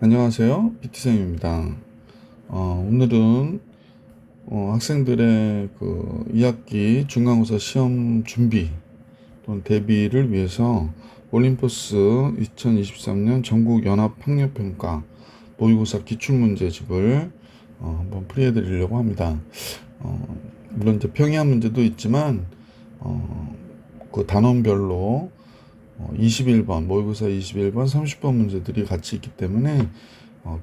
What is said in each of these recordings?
안녕하세요. PT쌤입니다. 오늘은 학생들의 그 2학기 중간고사 시험 준비 또는 대비를 위해서 올림포스 2023년 전국연합학력평가 모의고사 기출문제집을 한번 풀이해 드리려고 합니다. 물론 이제 평이한 문제도 있지만 그 단원별로 21번, 모의고사 21번, 30번 문제들이 같이 있기 때문에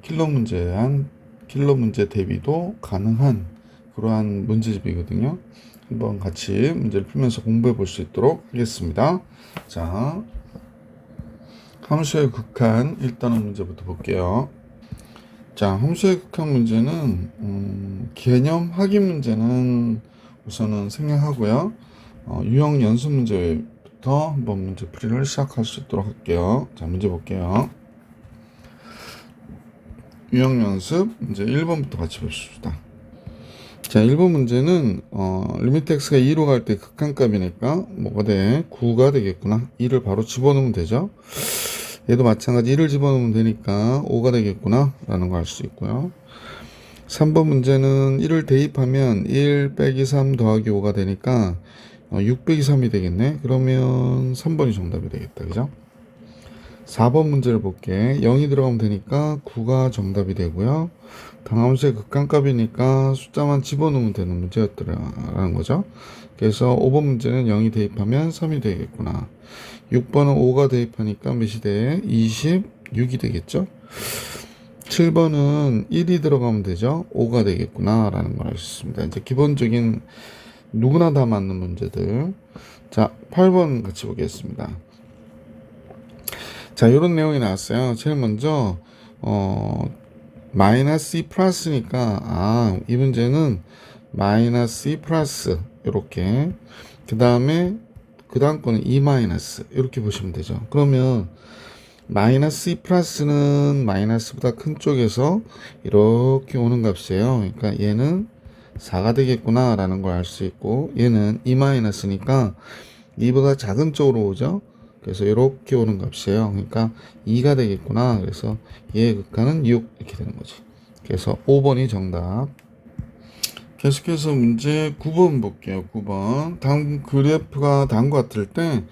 킬러 문제 대비도 가능한 그러한 문제집이거든요. 한번 같이 문제를 풀면서 공부해 볼 수 있도록 하겠습니다. 자, 함수의 극한 1단원 문제부터 볼게요. 자, 함수의 극한 문제는 개념 확인 문제는 우선은 생략하고요. 유형 연습 문제부터 한번 문제 풀이를 시작할 수 있도록 할게요. 자, 문제 볼게요. 유형 연습 문제 1번부터 같이 봅시다. 자, 1번 문제는 리미트 x가 2로 갈 때 극한값이니까 뭐가 돼? 9가 되겠구나. 2를 바로 집어넣으면 되죠. 얘도 마찬가지 1을 집어넣으면 되니까 5가 되겠구나 라는 거 알 수 있고요. 3번 문제는 1을 대입하면 1 빼기 3 더하기 5가 되니까 6 빼기 3이 되겠네. 그러면 3번이 정답이 되겠다. 그죠? 4번 문제를 볼게. 0이 들어가면 되니까 9가 정답이 되고요. 당함수의 극한값이니까 숫자만 집어넣으면 되는 문제였더라는 거죠. 그래서 5번 문제는 0이 대입하면 3이 되겠구나. 6번은 5가 대입하니까 몇이 돼? 26이 되겠죠. 7번은 1이 들어가면 되죠. 5가 되겠구나 라는 걸 알 수 있습니다. 이제 기본적인 누구나 다 맞는 문제들. 자, 8번 같이 보겠습니다. 자, 이런 내용이 나왔어요. 제일 먼저 마이너스 2 플러스니까 이 문제는 마이너스 2 플러스 이렇게, 그 다음에 그 다음 거는 2 마이너스 이렇게 보시면 되죠. 그러면 마이너스 2 플러스는 마이너스보다 큰 쪽에서 이렇게 오는 값이에요. 그러니까 얘는 4가 되겠구나 라는 걸 알 수 있고, 얘는 2 마이너스니까 2보다 작은 쪽으로 오죠. 그래서 이렇게 오는 값이에요. 그러니까 2가 되겠구나. 그래서 얘의 극한은 6 이렇게 되는 거지. 그래서 5번이 정답. 계속해서 문제 9번 볼게요. 9번. 그래프가 다음과 같을 때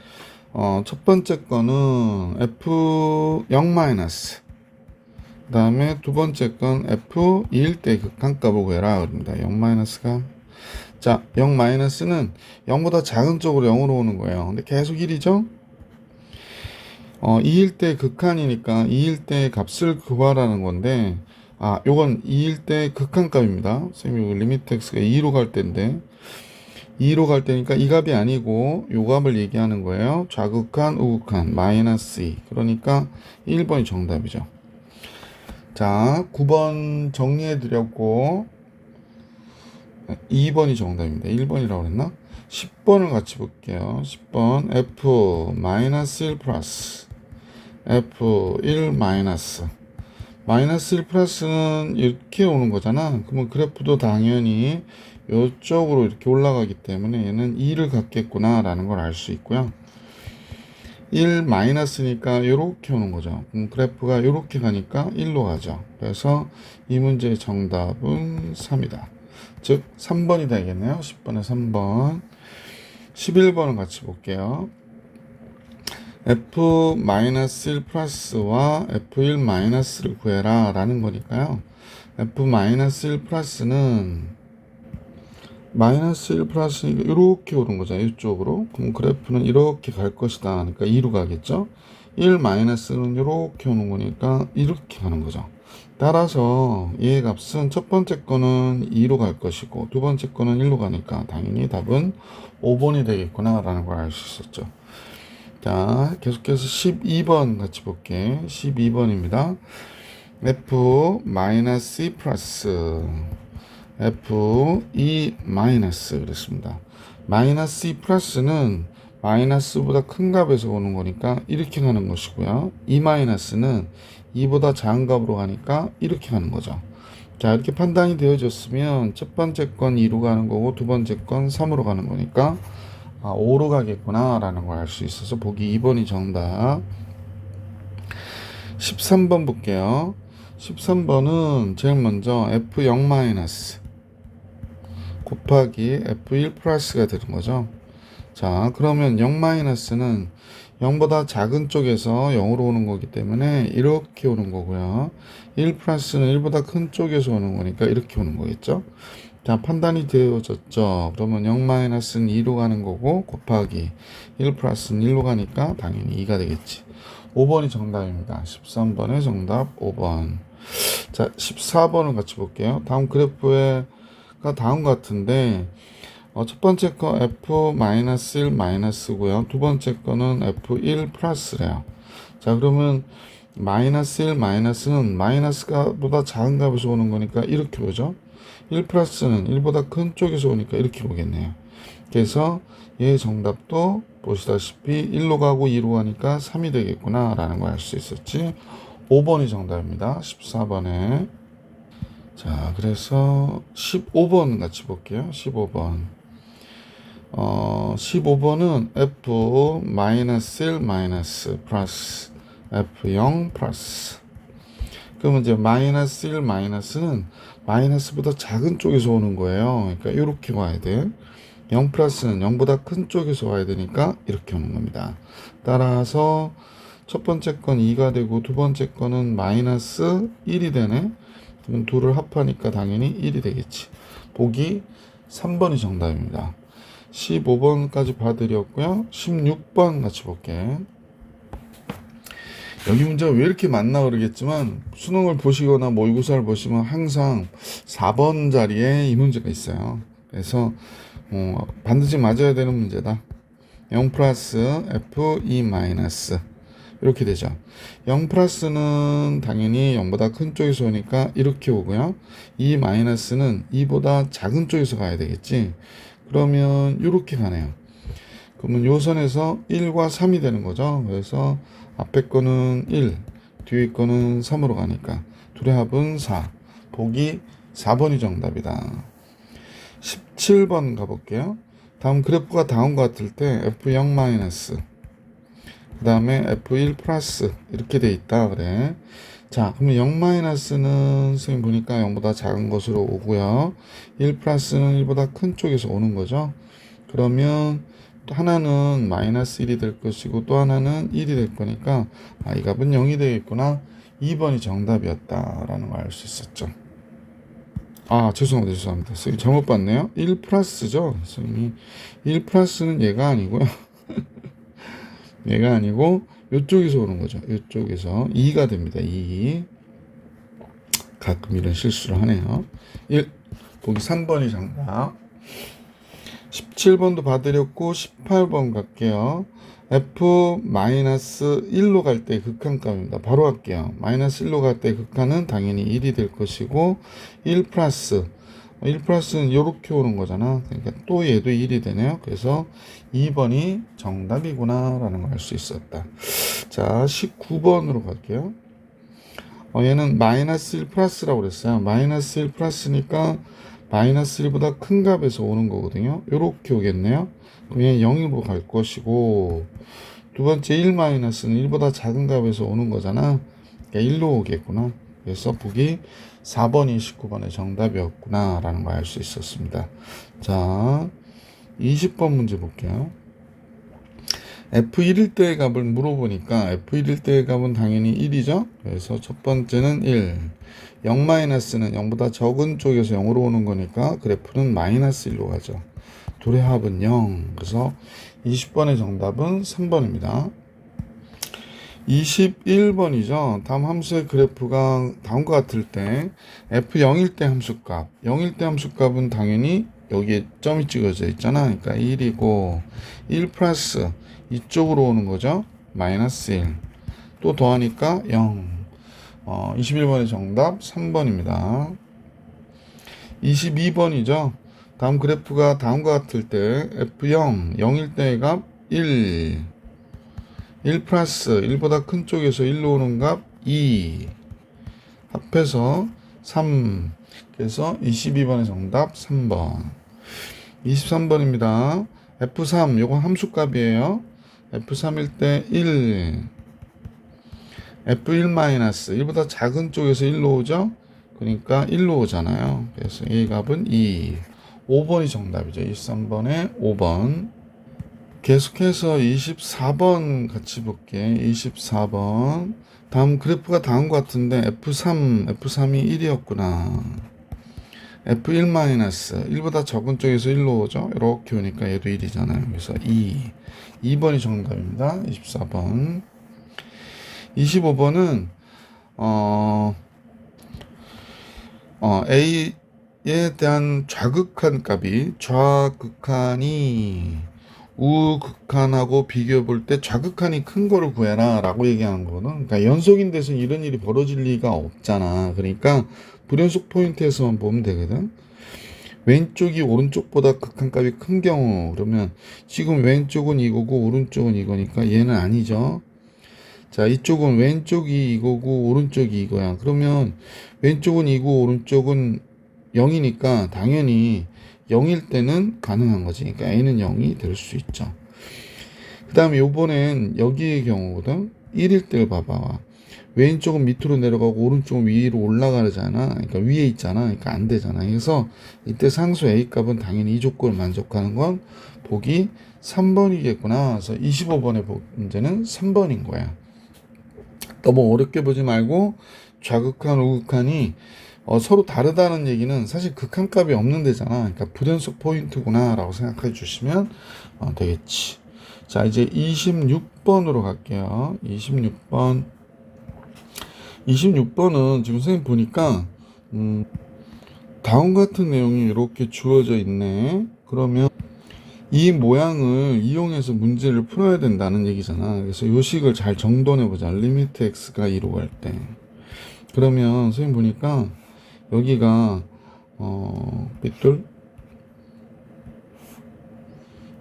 첫 번째 거는 F0 마이너스, 그 다음에 두 번째 건 F2일 때 극한값을 구해라 그럽니다. 0 마이너스가, 자, 0 마이너스는 0보다 작은 쪽으로 0으로 오는 거예요. 근데 계속 1이죠. 2일 때 극한이니까 2일 때 값을 구하라는 건데, 요건 2일 때 극한값입니다. 선생님이 리미트 x가 2로 갈 때인데, 2로 갈 때니까 이 값이 아니고 요 값을 얘기하는 거예요. 좌극한, 우극한, 마이너스 2. 그러니까 1번이 정답이죠. 자, 9번 정리해 드렸고 2번이 정답입니다. 1번이라고 그랬나? 10번을 같이 볼게요. 10번 F-1 플러스 F1 마이너스, 마이너스 1 플러스는 이렇게 오는 거잖아. 그러면 그래프도 당연히 이쪽으로 이렇게 올라가기 때문에 얘는 2를 갖겠구나 라는 걸 알 수 있고요. 1 마이너스니까 이렇게 오는 거죠. 그럼 그래프가 이렇게 가니까 1로 가죠. 그래서 이 문제의 정답은 3이다. 즉 3번이 되겠네요. 10번에 3번. 11번은 같이 볼게요. F-1 플러스와 F1 마이너스를 구해라 라는 거니까요. F-1 플러스는 마이너스 1 플러스니까 이렇게 오는 거죠. 이쪽으로. 그럼 그래프는 이렇게 갈 것이다. 그러니까 2로 가겠죠. 1 마이너스는 이렇게 오는 거니까 이렇게 가는 거죠. 따라서 얘의 값은 첫 번째 거는 2로 갈 것이고 두 번째 거는 1로 가니까 당연히 답은 5번이 되겠구나 라는 걸 알 수 있었죠. 자, 계속해서 12번 같이 볼게. 12번입니다. F-2 플러스 F2 마이너스 그랬습니다. 마이너스 2 플러스는 마이너스보다 큰 값에서 오는 거니까 이렇게 가는 것이고요. 2 마이너스는 2보다 작은 값으로 가니까 이렇게 가는 거죠. 자, 이렇게 판단이 되어졌으면 첫 번째 건 2로 가는 거고 두 번째 건 3으로 가는 거니까 5로 가겠구나 라는 걸 알 수 있어서 보기 2번이 정답. 13번 볼게요. 13번은 제일 먼저 F0 마이너스 곱하기 F1 플러스가 되는 거죠. 자, 그러면 0 마이너스는 0보다 작은 쪽에서 0으로 오는 거기 때문에 이렇게 오는 거고요. 1 플러스는 1보다 큰 쪽에서 오는 거니까 이렇게 오는 거겠죠. 자, 판단이 되어졌죠. 그러면 0 마이너스는 2로 가는 거고 곱하기 1 플러스는 1로 가니까 당연히 2가 되겠지. 5번이 정답입니다. 13번의 정답 5번. 자, 14번을 같이 볼게요. 다음 그래프가 다음 같은데 첫 번째 거 F-1 마이너스고요. 두 번째 거는 F1 플러스래요. 자, 그러면 마이너스 1 마이너스는 마이너스가 보다 작은 값에서 오는 거니까 이렇게 보죠. 1 플러스는 1보다 큰 쪽에서 오니까 이렇게 보겠네요. 그래서 얘 정답도 보시다시피 1로 가고 2로 가니까 3이 되겠구나 라는 걸 알 수 있었지. 5번이 정답입니다. 14번에. 자, 그래서 15번 같이 볼게요. 15번. 15번은 F-1 마이너스 플러스 F0 플러스. 그러면 이제 마이너스 1 마이너스는 마이너스보다 작은 쪽에서 오는 거예요. 그러니까 이렇게 와야 돼. 0 플러스는 0보다 큰 쪽에서 와야 되니까 이렇게 오는 겁니다. 따라서 첫 번째 건 2가 되고 두 번째 거는 마이너스 1이 되네. 그럼 둘을 합하니까 당연히 1이 되겠지. 보기 3번이 정답입니다. 15번까지 봐드렸고요. 16번 같이 볼게. 여기 문제가 왜 이렇게 많나 모르겠지만 수능을 보시거나 모의고사를 보시면 항상 4번 자리에 이 문제가 있어요. 그래서 반드시 맞아야 되는 문제다. 0 플러스 F2 마이너스 이렇게 되죠. 0 플러스는 당연히 0보다 큰 쪽에서 오니까 이렇게 오고요. 2 마이너스는 2보다 작은 쪽에서 가야 되겠지. 그러면 이렇게 가네요. 그러면 요 선에서 1과 3이 되는 거죠. 그래서 앞에 거는 1, 뒤에 거는 3으로 가니까 둘의 합은 4. 보기 4번이 정답이다. 17번 가볼게요. 다음 그래프가 다음과 같을 때 F0 마이너스 그 다음에 F1 플러스 이렇게 돼 있다 그래. 자, 그러면 0 마이너스는 선생님 보니까 0보다 작은 것으로 오고요. 1 플러스는 1보다 큰 쪽에서 오는 거죠. 그러면 또 하나는 마이너스 1이 될 것이고 또 하나는 1이 될 거니까 이 값은 0이 되겠구나. 2번이 정답이었다라는 걸 알 수 있었죠. 죄송합니다. 선생님 잘못 봤네요. 1 플러스죠. 선생님이 1 플러스는 얘가 아니고요. 얘가 아니고 이쪽에서 오는 거죠. 이쪽에서 2가 됩니다. 2. 가끔 이런 실수를 하네요. 1. 보기 3번이 정답. 17번도 봐드렸고 18번 갈게요. F-1로 갈 때 극한값입니다. 바로 할게요. 마이너스 1로 갈 때 극한은 당연히 1이 될 것이고 1 플러스는 이렇게 오는 거잖아. 그러니까 또 얘도 1이 되네요. 그래서 2번이 정답이구나 라는 걸 알 수 있었다. 자, 19번으로 갈게요. 얘는 마이너스 1 플러스라고 그랬어요. 마이너스 1 플러스니까 마이너스 1보다 큰 값에서 오는 거거든요. 요렇게 오겠네요. 그럼 얘는 0으로 갈 것이고 두 번째 1 마이너스는 1보다 작은 값에서 오는 거잖아. 그러니까 1로 오겠구나. 그래서 보기 4번이 19번의 정답이었구나 라는 걸 알 수 있었습니다. 자, 20번 문제 볼게요. F1일 때의 값을 물어보니까 F1일 때의 값은 당연히 1이죠. 그래서 첫 번째는 1. 0 마이너스는 0보다 적은 쪽에서 0으로 오는 거니까 그래프는 마이너스 1로 가죠. 둘의 합은 0. 그래서 20번의 정답은 3번입니다. 21번이죠. 다음 함수의 그래프가 다음과 같을 때 F0일 때 함수값 0일 때 함수값은 당연히 여기에 점이 찍어져 있잖아. 그러니까 1이고 1 플러스 이쪽으로 오는 거죠. 마이너스 1. 또 더하니까 0. 21번의 정답 3번입니다. 22번이죠. 다음 그래프가 다음과 같을 때 F0, 0일 때의 값 1. 1 플러스 1보다 큰 쪽에서 1로 오는 값 2. 합해서 3. 그래서 22번의 정답 3번. 23번입니다. F3, 요건 함수값이에요. F3일 때 1. f1 1보다 작은 쪽에서 1로 오죠. 그러니까 1로 오잖아요. 그래서 A 값은 2. 5번이 정답이죠. 23번에 5번. 계속해서 24번 같이 볼게. 24번. 다음 그래프가 다음 것 같은데 F3이 1이었구나. F1 1보다 적은 쪽에서 1로 오죠. 이렇게 오니까 얘도 1이잖아요. 그래서 2번이 정답입니다. 24번. 25번은 A에 대한 좌극한 값이 좌극한이 우극한하고 비교해 볼 때 좌극한이 큰 거를 구해라 라고 얘기하는 거거든. 그러니까 연속인 데서 이런 일이 벌어질 리가 없잖아. 그러니까 불연속 포인트에서만 보면 되거든. 왼쪽이 오른쪽보다 극한값이 큰 경우, 그러면 지금 왼쪽은 이거고 오른쪽은 이거니까 얘는 아니죠. 자, 이쪽은 왼쪽이 이거고 오른쪽이 이거야. 그러면 왼쪽은 이고 오른쪽은 0이니까 당연히 0일 때는 가능한 거지. 그러니까 A는 0이 될 수 있죠. 그 다음에 요번엔 여기의 경우거든. 1일 때를 봐봐. 왼쪽은 밑으로 내려가고 오른쪽은 위로 올라가잖아. 그러니까 위에 있잖아. 그러니까 안 되잖아. 그래서 이때 상수 A 값은 당연히 이 조건을 만족하는 건 보기 3번이겠구나. 그래서 25번의 문제는 3번인 거야. 너무 어렵게 보지 말고 좌극한, 우극한이 서로 다르다는 얘기는 사실 극한값이 없는 데잖아. 그러니까 불연속 포인트구나 라고 생각해 주시면 되겠지. 자, 이제 26번으로 갈게요. 26번은 지금 선생님 보니까 다음 같은 내용이 이렇게 주어져 있네. 그러면 이 모양을 이용해서 문제를 풀어야 된다는 얘기잖아. 그래서 요식을 잘 정돈해 보자. 리미트 x가 2로 갈 때. 그러면 선생님 보니까 여기가 빗돌.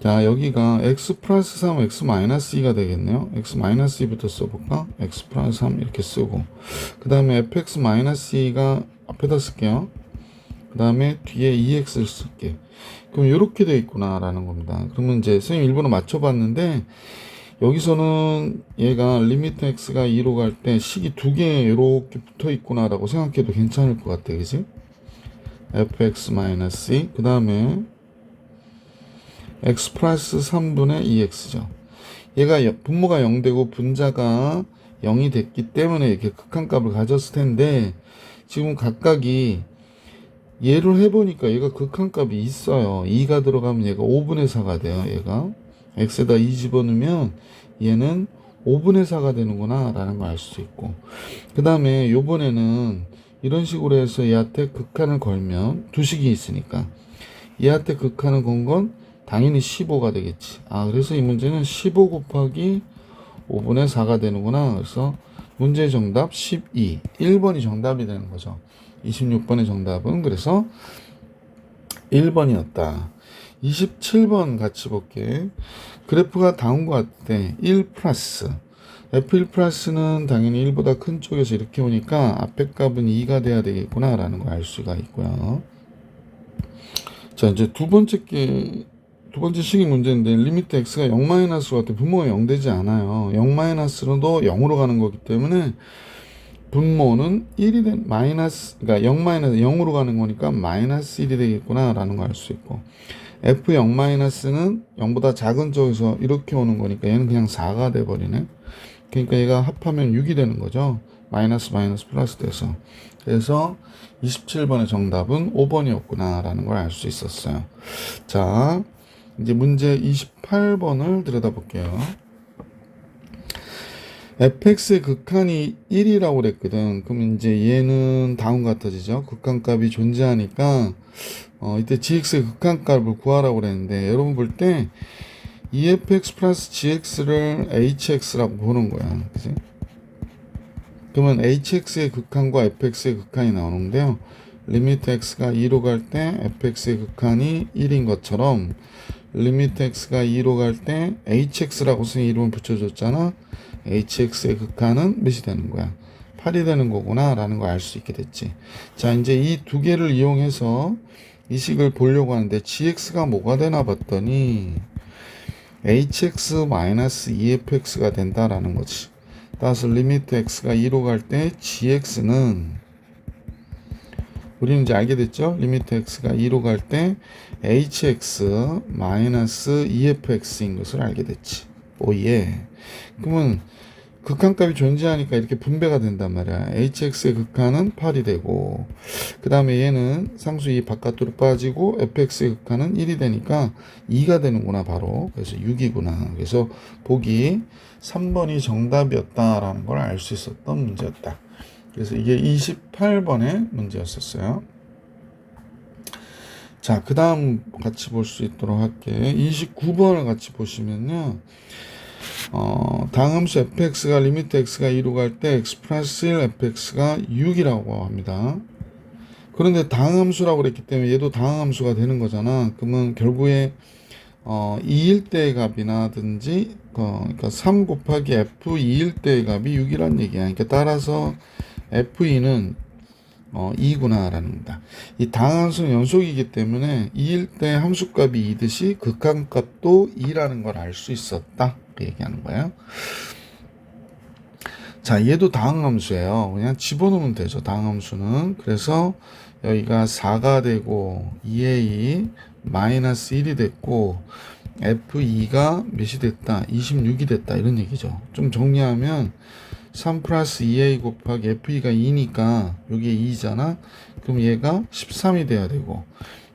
자, 여기가 x 플러스 3, x 마이너스 2가 되겠네요. x 마이너스 2부터 써볼까? x 플러스 3 이렇게 쓰고, 그 다음에 fx 마이너스 2가 앞에다 쓸게요. 그 다음에 뒤에 2x를 쓸게. 그럼 이렇게 되어 있구나 라는 겁니다. 그러면 이제 선생님 일부러 맞춰봤는데 여기서는 얘가 리미트 x가 2로 갈 때 식이 두 개 이렇게 붙어 있구나 라고 생각해도 괜찮을 것 같아. 그지? fx-2 그 다음에 x 플러스 3분의 2x죠. 얘가 분모가 0되고 분자가 0이 됐기 때문에 이렇게 극한값을 가졌을 텐데 지금 각각이 얘를 해보니까 얘가 극한값이 있어요. 2가 들어가면 얘가 5분의 4가 돼요. 얘가 x에다 2 집어넣으면 얘는 5분의 4가 되는구나 라는 걸 알 수 있고, 그 다음에 요번에는 이런 식으로 해서 얘한테 극한을 걸면 두 식이 있으니까 얘한테 극한을 건 건 당연히 15가 되겠지. 그래서 이 문제는 15 곱하기 5분의 4가 되는구나. 그래서 문제의 정답 12, 1번이 정답이 되는 거죠. 26번의 정답은 그래서 1번이었다. 27번 같이 볼게. 그래프가 다음과 같아. 1 플러스 F1 플러스는 당연히 1보다 큰 쪽에서 이렇게 오니까 앞에 값은 2가 돼야 되겠구나 라는 걸 알 수가 있고요. 자, 이제 두 번째 식이 문제인데 리미트 x가 0-로 갈 때 분모가 0 되지 않아요. 0-로도 0으로 가는 거기 때문에 분모는 1이 된 그러니까 0으로 가는 거니까 마이너스 1이 되겠구나 라는 걸 알 수 있고, F0-는 0보다 작은 쪽에서 이렇게 오는 거니까 얘는 그냥 4가 돼 버리네. 그러니까 얘가 합하면 6이 되는 거죠. 마이너스 플러스 돼서. 그래서 27번의 정답은 5번이었구나 라는 걸 알 수 있었어요. 자, 이제 문제 28번을 들여다볼게요. fx의 극한이 1이라고 그랬거든. 그럼 이제 얘는 다음과 같아지죠. 극한값이 존재하니까 이때 gx의 극한값을 구하라고 그랬는데 여러분 볼 때 efx 플러스 gx를 hx라고 보는 거야. 그치? 그러면 hx의 극한과 fx의 극한이 나오는데요. 리미트 x가 2로 갈 때 fx의 극한이 1인 것처럼 리미트 x가 2로 갈 때 hx라고 쓴 이름을 붙여줬잖아. hx의 극한은 몇이 되는 거야? 8이 되는 거구나 라는 걸 알 수 있게 됐지. 자, 이제 이 두 개를 이용해서 이 식을 보려고 하는데 gx가 뭐가 되나 봤더니 hx-2fx가 된다라는 거지. 따라서 리미트 x가 2로 갈 때 gx는 우리는 이제 알게 됐죠? 리미트 x가 2로 갈 때 hx 마이너스 2fx인 것을 알게 됐지. 오예. 그러면 극한값이 존재하니까 이렇게 분배가 된단 말이야. hx의 극한은 8이 되고, 그 다음에 얘는 상수 2 바깥으로 빠지고 fx의 극한은 1이 되니까 2가 되는구나 바로. 그래서 6이구나. 그래서 보기 3번이 정답이었다라는 걸 알 수 있었던 문제였다. 그래서 이게 28번의 문제였었어요. 자, 그 다음 같이 볼 수 있도록 할게. 29번을 같이 보시면요. 당함수 fx가 리미트 x가 2로 갈 때 x 플러스 1 fx가 6이라고 합니다. 그런데 당함수라고 그랬기 때문에 얘도 당함수가 되는 거잖아. 그러면 결국에 2일 때의 값이나든지 그러니까 3 곱하기 f2일 때의 값이 6이란 얘기야. 그러니까 따라서 f2는 2구나 라는 겁니다. 이 당함수는 연속이기 때문에 2일 때 함수값이 2듯이 극한값도 2라는 걸 알 수 있었다. 그 얘기하는 거예요. 자, 얘도 당함수예요. 그냥 집어넣으면 되죠. 당함수는. 그래서 여기가 4가 되고 2a 마이너스 1이 됐고 f2가 몇이 됐다? 26이 됐다. 이런 얘기죠. 좀 정리하면 3 플러스 2a 곱하기 f2가 2니까 여기에 2잖아. 그럼 얘가 13이 돼야 되고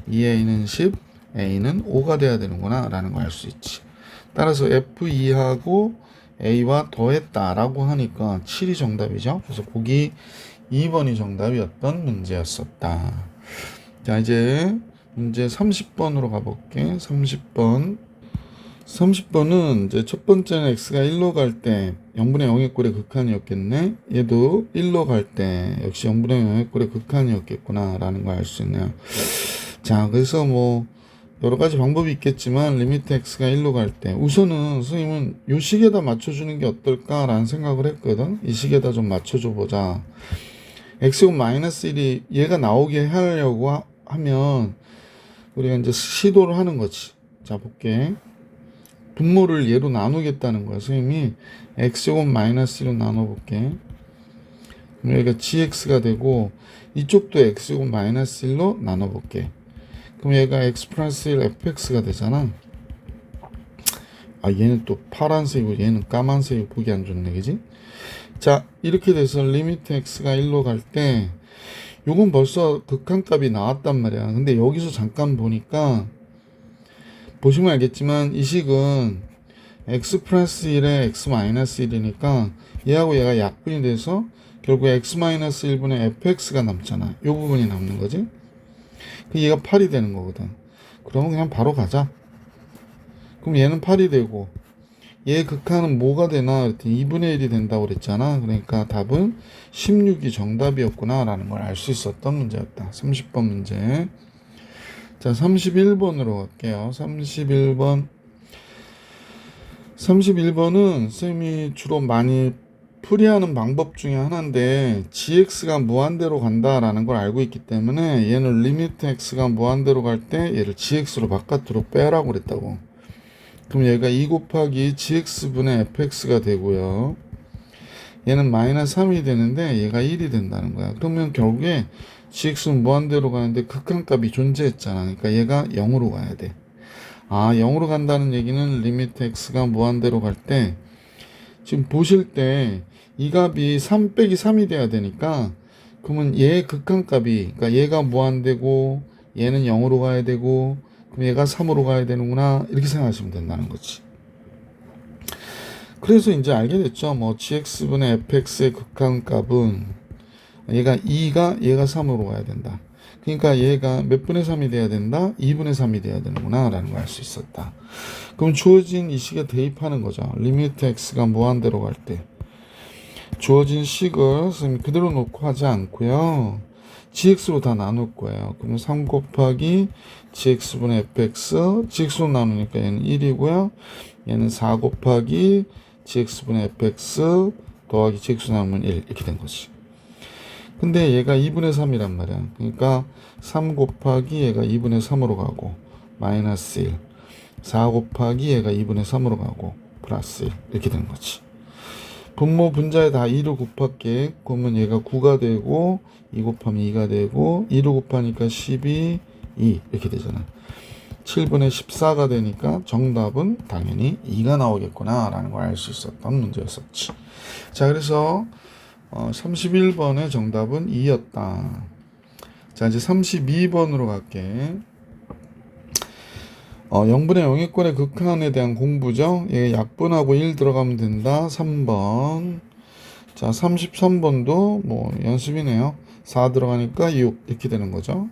2a는 10, a는 5가 돼야 되는구나 라는 걸 알 수 있지. 따라서 f2하고 a와 더했다 라고 하니까 7이 정답이죠. 그래서 보기 2번이 정답이었던 문제였었다. 자, 이제 문제 30번으로 가볼게. 30번은 이제 첫 번째는 x가 1로 갈 때 0분의 0의 꼴의 극한이었겠네. 얘도 1로 갈 때 역시 0분의 0의 꼴의 극한이었겠구나 라는 걸 알 수 있네요. 자, 그래서 뭐 여러 가지 방법이 있겠지만 리미트 x가 1로 갈 때 우선은 선생님은 이 식에다 맞춰주는 게 어떨까라는 생각을 했거든. 이 식에다 좀 맞춰줘 보자. x곱 마이너스 1이 얘가 나오게 하려고 하면 우리가 이제 시도를 하는 거지. 자, 볼게. 분모를 얘로 나누겠다는 거야. 선생님이 x곱 마이너스 1로 나눠볼게. 그럼 여기가 gx가 되고 이쪽도 x곱 마이너스 1로 나눠볼게. 그럼 얘가 x 플러스 1 fx가 되잖아. 아, 얘는 또 파란색이고 얘는 까만색이고 보기 안 좋네, 그지? 자, 이렇게 돼서 리미트 x가 1로 갈 때 요건 벌써 극한값이 나왔단 말이야. 근데 여기서 잠깐 보니까 보시면 알겠지만 이 식은 x 플러스 1에 x 마이너스 1이니까 얘하고 얘가 약분이 돼서 결국 x 마이너스 1분의 fx가 남잖아. 요 부분이 남는 거지. 그 얘가 8이 되는 거거든. 그러면 그냥 바로 가자. 그럼 얘는 8이 되고 얘 극한은 뭐가 되나 그랬더니 2분의 1이 된다고 그랬잖아. 그러니까 답은 16이 정답이었구나 라는 걸 알 수 있었던 문제였다. 30번 문제. 자, 31번으로 갈게요. 31번은 쌤이 주로 많이 풀이하는 방법 중에 하나인데 gx가 무한대로 간다라는 걸 알고 있기 때문에 얘는 리미트 x가 무한대로 갈 때 얘를 gx로 바깥으로 빼라고 그랬다고. 그럼 얘가 2 곱하기 gx분의 fx가 되고요. 얘는 마이너스 3이 되는데 얘가 1이 된다는 거야. 그러면 결국에 gx는 무한대로 가는데 극한값이 존재했잖아. 그러니까 얘가 0으로 가야 돼. 아, 0으로 간다는 얘기는 리미트 x가 무한대로 갈 때 지금 보실 때 이 값이 3 빼기 3이 돼야 되니까 그러면 얘의 극한값이 그러니까 얘가 무한대고 얘는 0으로 가야 되고 그럼 얘가 3으로 가야 되는구나 이렇게 생각하시면 된다는 거지. 그래서 이제 알게 됐죠. 뭐 gx분의 fx의 극한값은 얘가 2가 얘가 3으로 가야 된다. 그러니까 얘가 몇 분의 3이 돼야 된다? 2분의 3이 돼야 되는구나 라는 걸 알 수 있었다. 그럼 주어진 이 식에 대입하는 거죠. 리미트 x가 무한대로 갈 때 주어진 식을 선생님 그대로 놓고 하지 않고요. gx로 다 나눌 거예요. 그럼 3 곱하기 gx분의 fx gx로 나누니까 얘는 1이고요. 얘는 4 곱하기 gx분의 fx 더하기 gx로 나누면 1 이렇게 된 거지. 근데 얘가 2분의 3이란 말이야. 그러니까 3 곱하기 얘가 2분의 3으로 가고 마이너스 1 4 곱하기 얘가 2분의 3으로 가고 플러스 1 이렇게 되는 거지. 분모 분자에 다 2를 곱할게. 그러면 얘가 9가 되고 2 곱하면 2가 되고 2를 곱하니까 12, 2 이렇게 되잖아. 7분의 14가 되니까 정답은 당연히 2가 나오겠구나 라는 걸 알 수 있었던 문제였었지. 자, 그래서 31번의 정답은 2였다. 자, 이제 32번으로 갈게. 0분의 영의권의 극한에 대한 공부죠. 얘 약분하고 1 들어가면 된다. 3번. 자, 33번도 뭐 연습이네요. 4 들어가니까 6 이렇게 되는 거죠.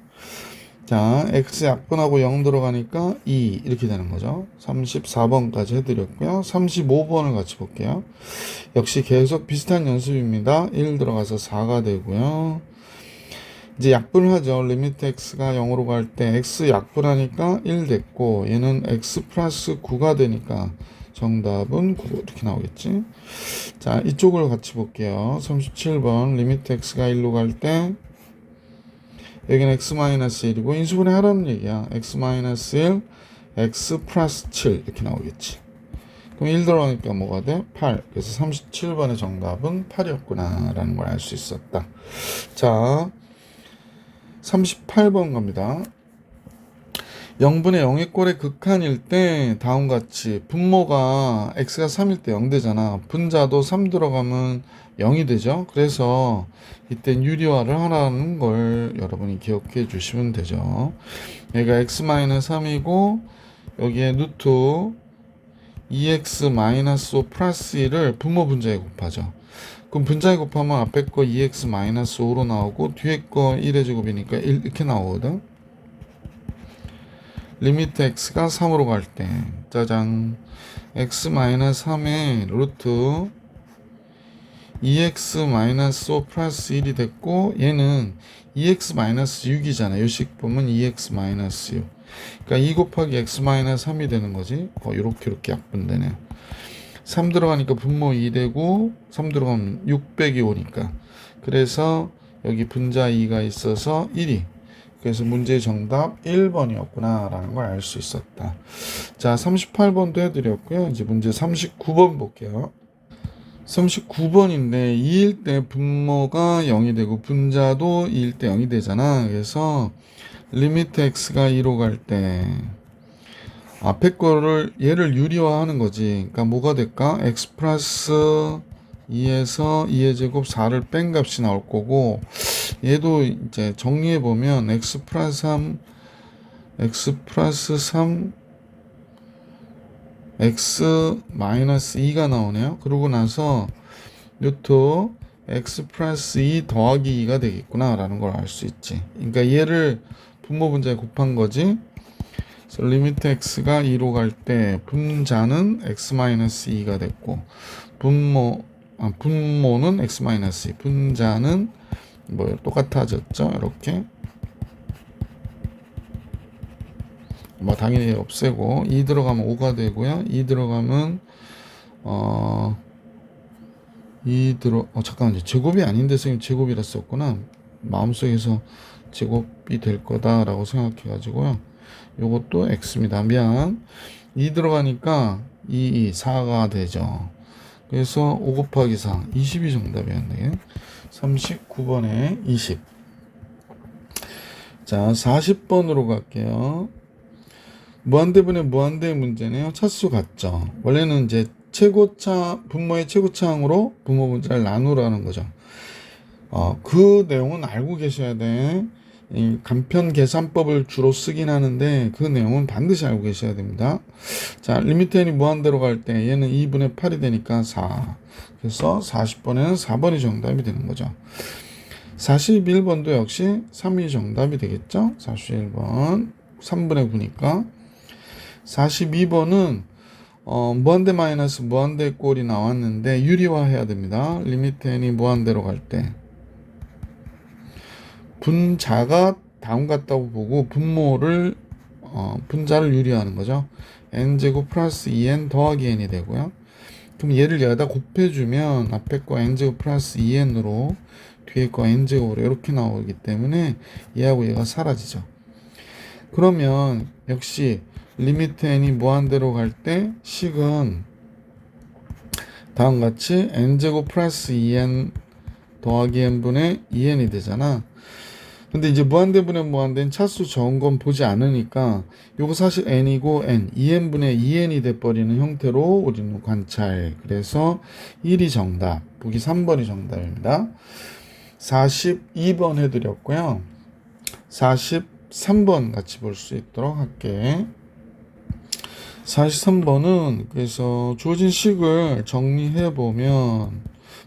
자, x 약분하고 0 들어가니까 2 이렇게 되는 거죠. 34번까지 해드렸고요. 35번을 같이 볼게요. 역시 계속 비슷한 연습입니다. 1 들어가서 4가 되고요. 이제 약분을 하죠. 리미트 x가 0으로 갈 때 x 약분하니까 1 됐고 얘는 x 플러스 9가 되니까 정답은 9 이렇게 나오겠지. 자, 이쪽을 같이 볼게요. 37번 리미트 x가 1로 갈 때 여기는 x-1이고 인수분해 하라는 얘기야. x-1 x 플러스 7 이렇게 나오겠지. 그럼 1 들어가니까 뭐가 돼? 8. 그래서 37번의 정답은 8이었구나 라는 걸 알 수 있었다. 자, 38번 갑니다. 0분의 0의 꼴의 극한일 때 다음과 같이 분모가 x가 3일 때 0 되잖아. 분자도 3 들어가면 0이 되죠. 그래서 이때 유리화를 하라는 걸 여러분이 기억해 주시면 되죠. 얘가 x-3이고 여기에 루트 2x-5 플러스 1을 분모 분자에 곱하죠. 그럼 분자에 곱하면 앞에 거 2x-5로 나오고 뒤에 거 1의 제곱이니까 1 이렇게 나오거든. 리미트 x가 3으로 갈 때 짜장 x-3의 루트 2x-5 플러스 1이 됐고 얘는 2x-6이잖아. 요식 보면 2x-6. 그러니까 2 곱하기 x-3이 되는 거지. 이렇게 약분되네. 3 들어가니까 분모 2 되고 3 들어가면 600이 오니까 그래서 여기 분자 2가 있어서 1이 그래서 문제의 정답 1번이었구나 라는 걸 알 수 있었다. 자, 38번도 해드렸고요. 이제 문제 39번 볼게요. 39번인데 2일 때 분모가 0이 되고 분자도 2일 때 0이 되잖아. 그래서 리미트 x가 2로 갈 때 앞에 거를 얘를 유리화하는 거지. 그러니까 뭐가 될까? x 플러스 2에서 2의 제곱 4를 뺀 값이 나올 거고 얘도 이제 정리해 보면 x 플러스 3 x 마이너스 2가 나오네요. 그러고 나서 루트 x 플러스 2 더하기 2가 되겠구나 라는 걸 알 수 있지. 그러니까 얘를 분모 분자에 곱한 거지. 그래서 리미트 x가 2로 갈 때 분자는 x-2가 됐고 분모는 x-2 분자는 뭐 똑같아졌죠. 이렇게 뭐 당연히 없애고 2 들어가면 5가 되고요. 2 들어가면 잠깐만요. 제곱이 아닌데 선생님 제곱이라 썼구나. 마음속에서 제곱이 될 거다라고 생각해 가지고요. 요것도 x입니다. 미안. 2 들어가니까 4가 되죠. 그래서 5 곱하기 4 20이 정답이었네. 39번에 20. 자, 40번으로 갈게요. 무한대분의 무한대의 문제네요. 차수 같죠. 원래는 이제 분모의 최고차항으로 분모 분자를 나누라는 거죠. 그 내용은 알고 계셔야 돼. 이 간편 계산법을 주로 쓰긴 하는데 그 내용은 반드시 알고 계셔야 됩니다. 자, 리미트 n이 무한대로 갈 때 얘는 2분의 8이 되니까 4. 그래서 40번에는 4번이 정답이 되는 거죠. 41번도 역시 3이 정답이 되겠죠. 41번 3분의 9니까 42번은 무한대 마이너스 무한대 꼴이 나왔는데 유리화 해야 됩니다. 리미트 n이 무한대로 갈 때 분자가 다음 같다고 보고 분모를 분자를 유리하는 거죠. n제곱 플러스 2n 더하기 n이 되고요. 그럼 얘를 여기다 곱해주면 앞에 거 n제곱 플러스 2n으로 뒤에 거 n제곱으로 이렇게 나오기 때문에 얘하고 얘가 사라지죠. 그러면 역시 리미트 n이 무한대로 갈 때 식은 다음과 같이 n제곱 플러스 2n 더하기 n분의 2n이 되잖아. 근데 이제 무한대분의 무한대는 차수 적은 건 보지 않으니까 요거 사실 n이고 n, 2n분의 2n이 돼버리는 형태로 우리는 관찰. 그래서 1이 정답, 보기 3번이 정답입니다. 42번 해드렸고요. 43번 같이 볼 수 있도록 할게. 43번은 그래서 주어진 식을 정리해 보면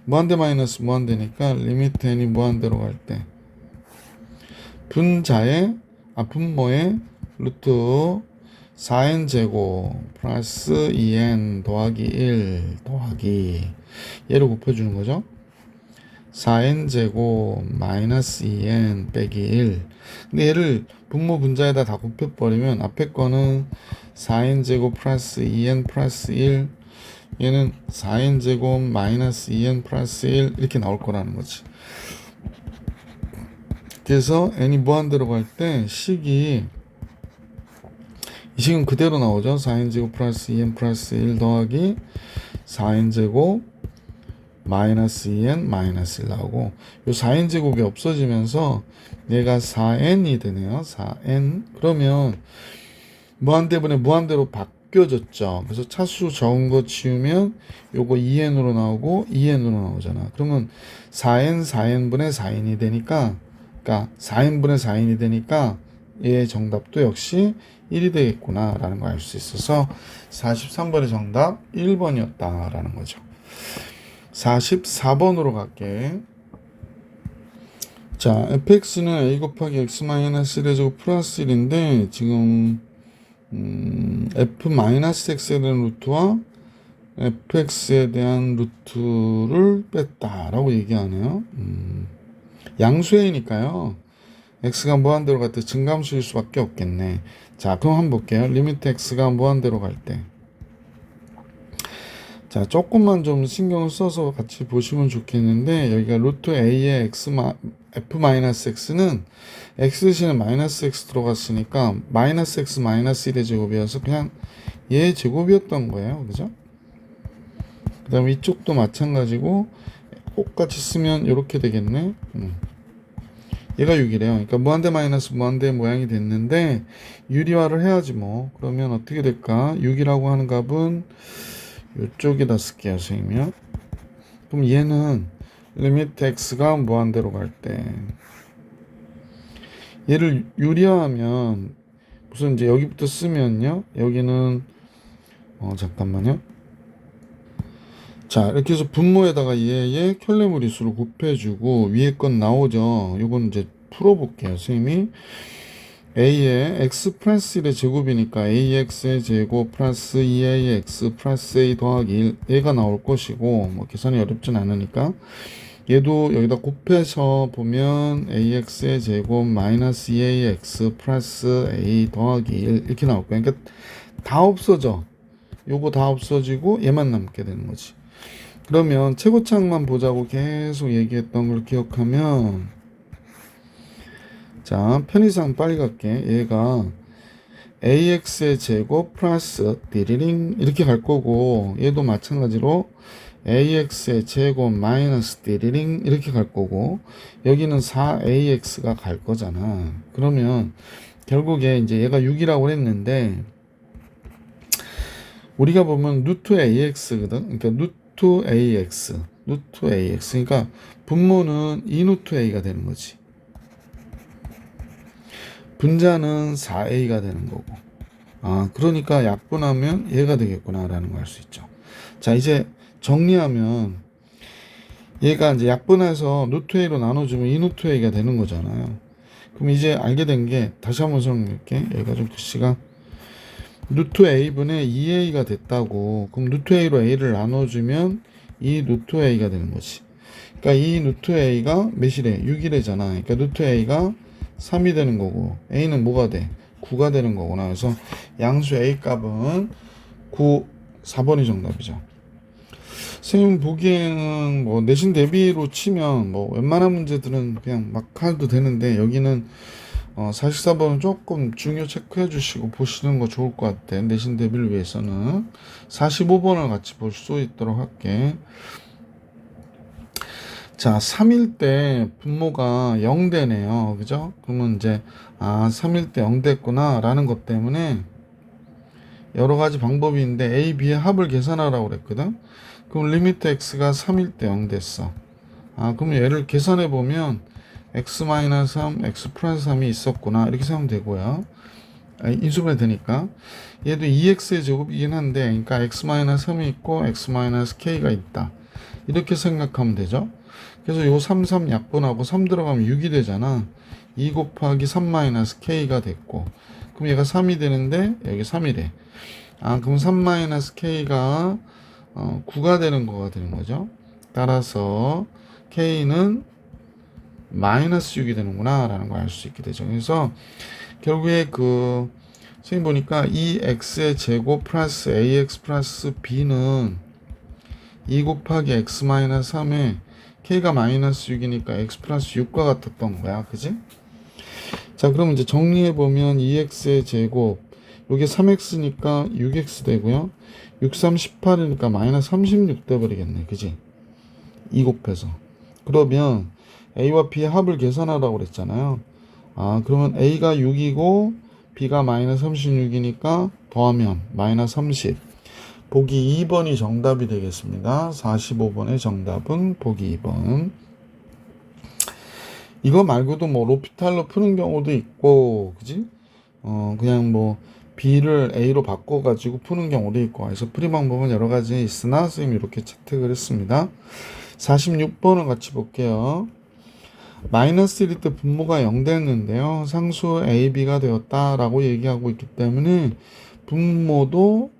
무한대 마이너스 무한대니까 리미트 n이 무한대로 갈 때 분모의 루트 4n 제곱 플러스 2n 더하기 1 더하기 얘를 곱해주는 거죠. 4n 제곱 마이너스 2n 빼기 1. 근데 얘를 분모 분자에다 다 곱해버리면 앞에 거는 4n 제곱 플러스 2n 플러스 1, 얘는 4n 제곱 마이너스 2n 플러스 1 이렇게 나올 거라는 거지. 그래서 n이 무한대로 갈 때 식이 이 식은 그대로 나오죠. 4n 제곱 플러스 2n 플러스 1 더하기 4n 제곱 마이너스 2n 마이너스 1 나오고 요 4n 제곱이 없어지면서 얘가 4n이 되네요. 4n. 그러면 무한대분의 무한대로 바뀌어졌죠. 그래서 차수 적은 거 치우면 요거 2n으로 나오고 2n으로 나오잖아. 그러면 4n분의 4n이 되니까, 그러니까 4n분의 4n이 되니까 얘의 정답도 역시 1이 되겠구나 라는 걸 알 수 있어서 43번의 정답 1번이었다 라는 거죠. 44번으로 갈게. 자, fx는 a 곱하기 x 마이너스 1의 제곱 플러스 1인데 지금 f-x에 대한 루트와 fx에 대한 루트를 뺐다라고 얘기하네요. 양수이니까요. x가 무한대로 갈 때 증감수일 수밖에 없겠네. 자, 그럼 한번 볼게요. 리미트 x가 무한대로 갈 때. 자, 조금만 좀 신경을 써서 같이 보시면 좋겠는데 여기가 루트 a의 f-x는 x 대신에 마이너스 x 들어갔으니까 마이너스 x 마이너스 1의 제곱이어서 그냥 얘의 제곱이었던 거예요. 그죠? 그 다음에 이쪽도 마찬가지고 똑같이 쓰면 이렇게 되겠네. 얘가 6이래요. 그러니까 무한대 마이너스 무한대 모양이 됐는데 유리화를 해야지 뭐. 그러면 어떻게 될까? 6이라고 하는 값은 이쪽에다 쓸게요, 선생님이요. 그럼 얘는 리미트 x가 무한대로 갈 때 얘를 유리화하면 무슨 이제 여기부터 쓰면요. 여기는 잠깐만요. 자, 이렇게 해서 분모에다가 얘의 켤레무리수를 곱해주고 위에 건 나오죠. 이건 이제 풀어볼게요, 선생님이. a의 x 플러스 1의 제곱이니까 ax의 제곱 플러스 2ax 플러스 a 더하기 1 얘가 나올 것이고 뭐 계산이 어렵진 않으니까 얘도 여기다 곱해서 보면 ax의 제곱 마이너스 2ax 플러스 a 더하기 1 이렇게 나올 거예요. 그러니까 다 없어져. 요거 다 없어지고 얘만 남게 되는 거지. 그러면 최고창만 보자고 계속 얘기했던 걸 기억하면, 자, 편의상 빨리 갈게. 얘가 ax의 제곱 플러스 띠리링 이렇게 갈 거고, 얘도 마찬가지로 ax의 제곱 마이너스 띠리링 이렇게 갈 거고, 여기는 4ax가 갈 거잖아. 그러면 결국에 이제 얘가 6이라고 했는데 우리가 보면 루트 ax거든. 그러니까 루트 ax 그러니까 분모는 2루트 a가 되는 거지. 분자는 4a가 되는 거고. 아, 그러니까 약분하면 얘가 되겠구나 라는 걸 알 수 있죠. 자, 이제 정리하면 얘가 이제 약분해서 루트 a로 나눠주면 2루트 a가 되는 거잖아요. 그럼 이제 알게 된 게 다시 한번 설명할게. 얘가 좀 글씨가 루트 a분의 2a가 됐다고. 그럼 루트 a로 a를 나눠주면 이 루트 a가 되는 거지. 그러니까 이 루트 a가 몇이래? 6이래잖아. 그러니까 루트 a가 3이 되는 거고 a는 뭐가 돼? 9가 되는 거구나. 그래서 양수 a 값은 9, 4번이 정답이죠. 선생님 보기에는 뭐 내신 대비로 치면 뭐 웬만한 문제들은 그냥 막 해도 되는데 여기는 44번은 조금 중요 체크해 주시고 보시는 거 좋을 것 같아. 내신 대비를 위해서는. 45번을 같이 볼 수 있도록 할게. 자, 3일 때 분모가 0되네요. 그죠? 그러면 이제, 3일 때 0됐구나, 라는 것 때문에 여러 가지 방법이 있는데, A, B의 합을 계산하라고 그랬거든? 그럼 리미트 X가 3일 때 0 됐어. 그럼 얘를 계산해 보면, X-3, X 플러스 3이 있었구나. 이렇게 생각하면 되고요. 인수분해 되니까. 얘도 2X의 제곱이긴 한데, 그러니까 X-3이 있고, X-K가 있다. 이렇게 생각하면 되죠. 그래서 요 3, 3 약분하고 3 들어가면 6이 되잖아. 2 곱하기 3 마이너스 K가 됐고. 그럼 얘가 3이 되는데, 여기 3이래. 그럼 3 마이너스 K가 9가 되는 거가 되는 거죠. 따라서 K는 마이너스 6이 되는구나 라는 걸 알 수 있게 되죠. 그래서 결국에 선생님 보니까 2x의 제곱 플러스 ax 플러스 b는 2 곱하기 x 마이너스 3에 k가 마이너스 6이니까 x 플러스 6과 같았던 거야. 그지? 자, 그럼 이제 정리해보면 2x의 제곱, 요게 3x니까 6x 되고요. 6, 3, 18이니까 마이너스 36 돼버리겠네. 그지? 2 곱해서. 그러면 A와 B의 합을 계산하라고 그랬잖아요. 그러면 A가 6이고 B가 마이너스 36이니까 더하면 마이너스 30. 보기 2번이 정답이 되겠습니다. 45번의 정답은 보기 2번. 이거 말고도 뭐 로피탈로 푸는 경우도 있고, 그지? 그냥 뭐 B를 A로 바꿔가지고 푸는 경우도 있고, 그래서 풀이 방법은 여러 가지 있으나 선생님이 이렇게 채택을 했습니다. 46번을 같이 볼게요. 마이너스 1일 때 분모가 0 됐는데요. 상수 A, B가 되었다라고 얘기하고 있기 때문에 분모도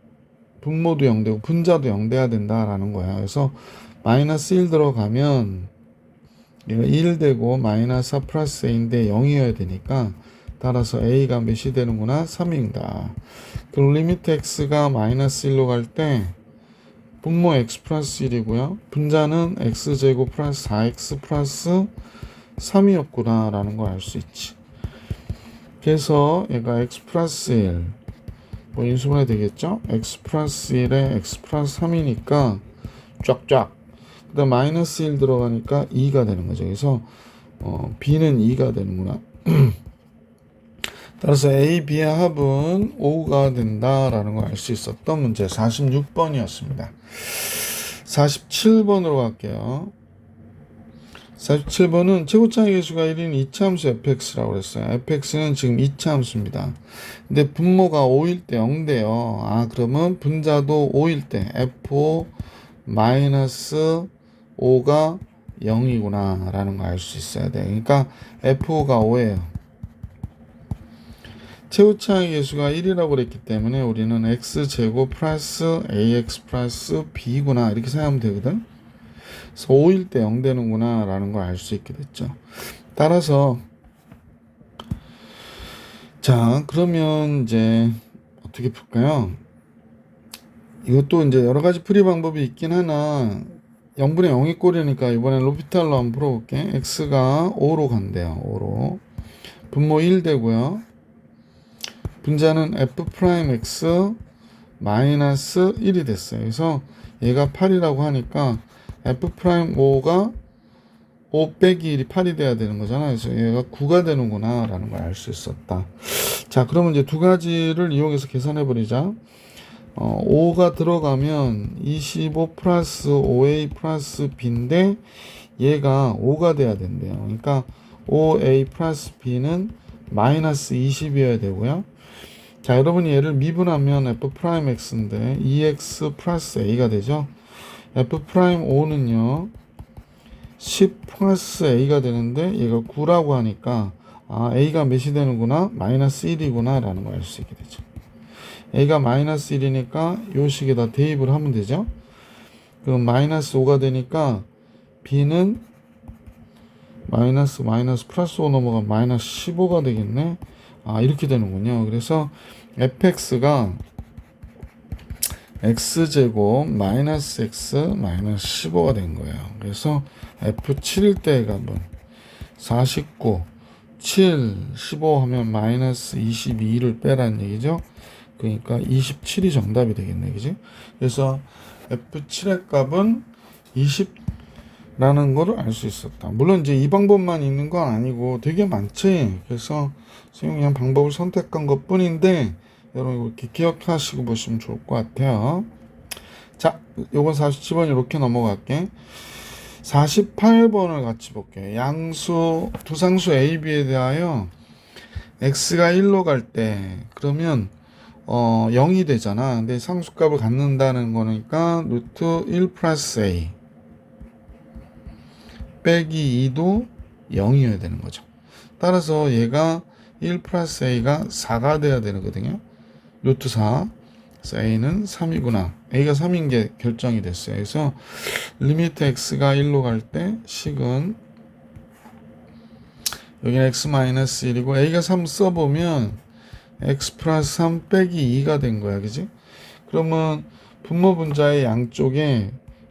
0 되고 분자도 0 돼야 된다라는 거야. 그래서 마이너스 1 들어가면 얘가 1 되고 마이너스 4 플러스 A인데 0이어야 되니까 따라서 A가 몇이 되는구나? 3입니다. 그럼 리미트 X가 마이너스 1로 갈 때 분모 X 플러스 1이고요. 분자는 X제곱 플러스 4X 플러스 3이었구나 라는 걸 알 수 있지. 그래서 얘가 x 플러스 1 뭐 인수분해 되겠죠. x 플러스 1에 x 플러스 3이니까 쫙쫙, 그 다음 마이너스 1 들어가니까 2가 되는 거죠. 그래서 b는 2가 되는구나. 따라서 A, B의 합은 5가 된다라는 걸 알 수 있었던 문제 46번이었습니다. 47번으로 갈게요. 47번은 최고차의 계수가 1인 이차함수 fx라고 그랬어요. fx는 지금 이차함수입니다. 근데 분모가 5일 때 0 돼요. 그러면 분자도 5일 때 f5 마이너스 5가 0이구나 라는 걸 알 수 있어야 돼. 그러니까 f5가 5예요. 최고차의 계수가 1이라고 그랬기 때문에 우리는 x제곱 플러스 ax 플러스 b구나 이렇게 생각하면 되거든. 그래서 5일 때 0 되는구나 라는 걸 알 수 있게 됐죠. 따라서 자, 그러면 이제 어떻게 풀까요? 이것도 이제 여러 가지 풀이 방법이 있긴 하나 0분의 0이 꼴이니까 이번엔 로피탈로 한번 풀어볼게. x가 5로 간대요. 5로 분모 1 되고요. 분자는 f'x 마이너스 1이 됐어요. 그래서 얘가 8이라고 하니까 f'5가 5 빼기 1이 8이 돼야 되는 거잖아. 그래서 얘가 9가 되는구나 라는 걸 알 수 있었다. 자, 그러면 이제 두 가지를 이용해서 계산해 버리자. 5가 들어가면 25 플러스 5a 플러스 b인데 얘가 5가 돼야 된대요. 그러니까 5a 플러스 b는 마이너스 20이어야 되고요. 자, 여러분이 얘를 미분하면 f'x인데 2x 플러스 a가 되죠. f'5는요 10 플러스 a가 되는데 얘가 9라고 하니까 a가 몇이 되는구나? 마이너스 1이구나 라는 걸 알 수 있게 되죠. a가 마이너스 1이니까 요 식에다 대입을 하면 되죠. 그럼 마이너스 5가 되니까 b는 마이너스 플러스 5 넘어가면 마이너스 15가 되겠네. 이렇게 되는군요. 그래서 fx가 x제곱 마이너스 x 마이너스 15가 된 거예요. 그래서 f7일 때가 한번 49 17, 15 하면 마이너스 22를 빼라는 얘기죠. 그러니까 27이 정답이 되겠네, 그지? 그래서 F7의 값은 20라는 거를 알 수 있었다. 물론 이제 이 방법만 있는 건 아니고 되게 많지. 그래서 그냥 방법을 선택한 것 뿐인데 여러분 이렇게 기억하시고 보시면 좋을 것 같아요. 자, 요건 47번 이렇게 넘어갈게. 48번을 같이 볼게요. 양수, 두상수 A, B에 대하여 x가 1로 갈 때 그러면 0이 되잖아. 근데 상수값을 갖는다는 거니까 루트 1 플러스 a 빼기 2도 0이어야 되는 거죠. 따라서 얘가 1 플러스 a가 4가 돼야 되거든요. 루트 4. 그래서 a는 3이구나. a가 3인 게 결정이 됐어요. 그래서 리미트 x가 1로 갈 때 식은 여기는 x-1이고 a가 3 써보면 x 플러스 3 빼기 2가 된 거야. 그지? 그러면 분모 분자의 양쪽에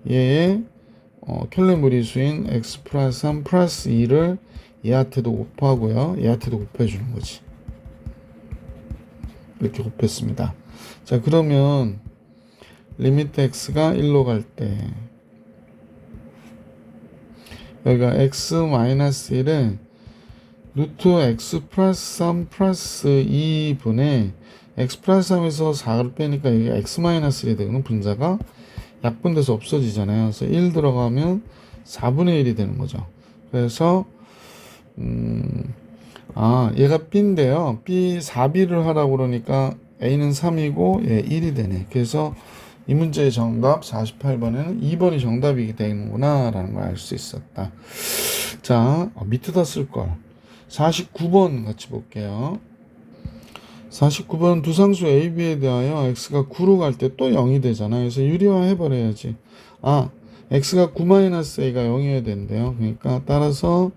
얘의 켈레 무리수인 x 플러스 3 플러스 2를 얘한테도 곱하고요. 얘한테도 곱해주는 거지. 이렇게 곱했습니다. 자, 그러면 리미트 x가 1로 갈 때 여기가 x-1에 루트 x 플러스 3 플러스 2분의 x 플러스 3에서 4를 빼니까 여기 x-1이 되는 분자가 약분돼서 없어지잖아요. 그래서 1 들어가면 4분의 1이 되는 거죠. 그래서 얘가 b인데요. b 4b를 하라고 그러니까 a는 3이고 얘 1이 되네. 그래서 이 문제의 정답 48번에는 2번이 정답이 되는구나 라는 걸 알 수 있었다. 자, 밑에다 쓸걸. 49번 같이 볼게요. 49번 두상수 A, B에 대하여 x가 9로 갈 때 또 0이 되잖아요. 그래서 유리화 해버려야지. x가 9-a가 0이어야 된대요. 그러니까 따라서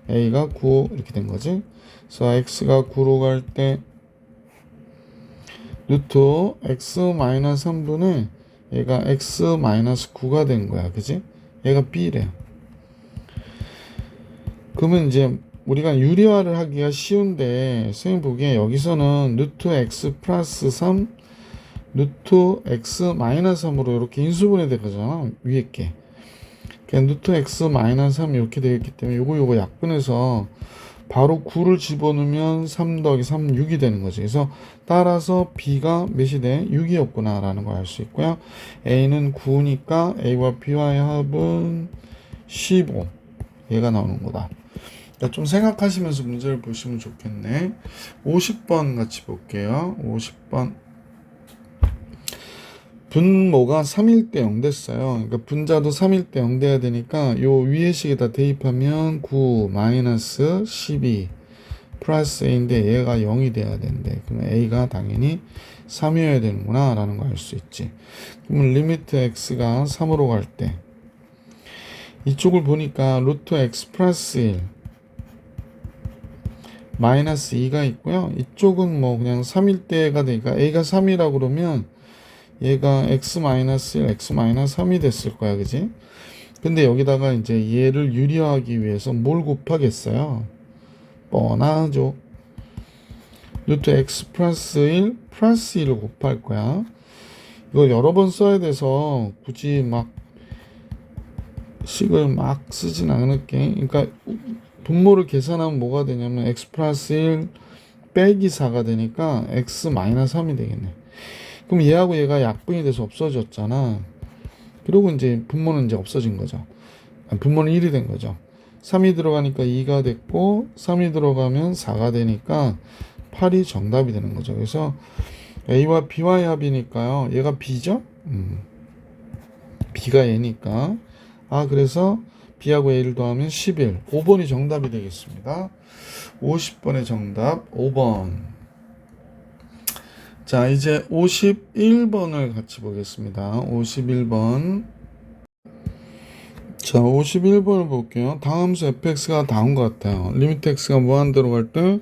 a가 9 이렇게 된 거지. 그래서 x가 9로 갈 때 루트 x-3분의 얘가 x-9가 된 거야. 그지? 얘가 b래. 그러면 이제 우리가 유리화를 하기가 쉬운데 선생님 보기에 여기서는 루트 x 플러스 3 루트 x 마이너스 3으로 이렇게 인수분해 되잖아. 위에 게 그냥 루트 x 마이너스 3 이렇게 되겠기 때문에 요거 약분해서 바로 9를 집어넣으면 3 더하기 3 6이 되는 거지. 그래서 따라서 b가 몇이 돼? 6이었구나 라는 걸 알 수 있고요. a는 9니까 a와 b와의 합은 15 얘가 나오는 거다. 좀 생각하시면서 문제를 보시면 좋겠네. 50번 같이 볼게요. 50번. 분모가 3일 때 0 됐어요. 그러니까 분자도 3일 때 0 돼야 되니까 요 위에 식에다 대입하면 9 마이너스 12 플러스 a인데 얘가 0이 돼야 된대. 그러면 a가 당연히 3이어야 되는구나 라는 걸 알 수 있지. 그러면 리미트 x가 3으로 갈 때 이쪽을 보니까 루트 x 플러스 1 마이너스 2가 있고요. 이쪽은 뭐 그냥 3일 때가 되니까 a가 3이라고 그러면 얘가 x-1, x-3이 됐을 거야. 그지? 근데 여기다가 이제 얘를 유리화하기 위해서 뭘 곱하겠어요? 뻔하죠. 루트 x 플러스 1 플러스 1을 곱할 거야. 이거 여러 번 써야 돼서 굳이 막 식을 막 쓰진 않을게. 그러니까 분모를 계산하면 뭐가 되냐면 x 플러스 1 빼기 4가 되니까 x 마이너스 3이 되겠네. 그럼 얘하고 얘가 약분이 돼서 없어졌잖아. 그리고 이제 분모는 이제 없어진 거죠. 분모는 1이 된 거죠. 3이 들어가니까 2가 됐고 3이 들어가면 4가 되니까 8이 정답이 되는 거죠. 그래서 a와 b와의 합이니까요. 얘가 b죠? b가 얘니까 그래서 b하고 a를 더하면 11 5번이 정답이 되겠습니다. 50번의 정답 5번. 자, 이제 51번을 같이 보겠습니다. 51번. 자, 51번을 볼게요. 다함수 fx가 다음 것 같아요. 리미트 x가 무한대로 갈 때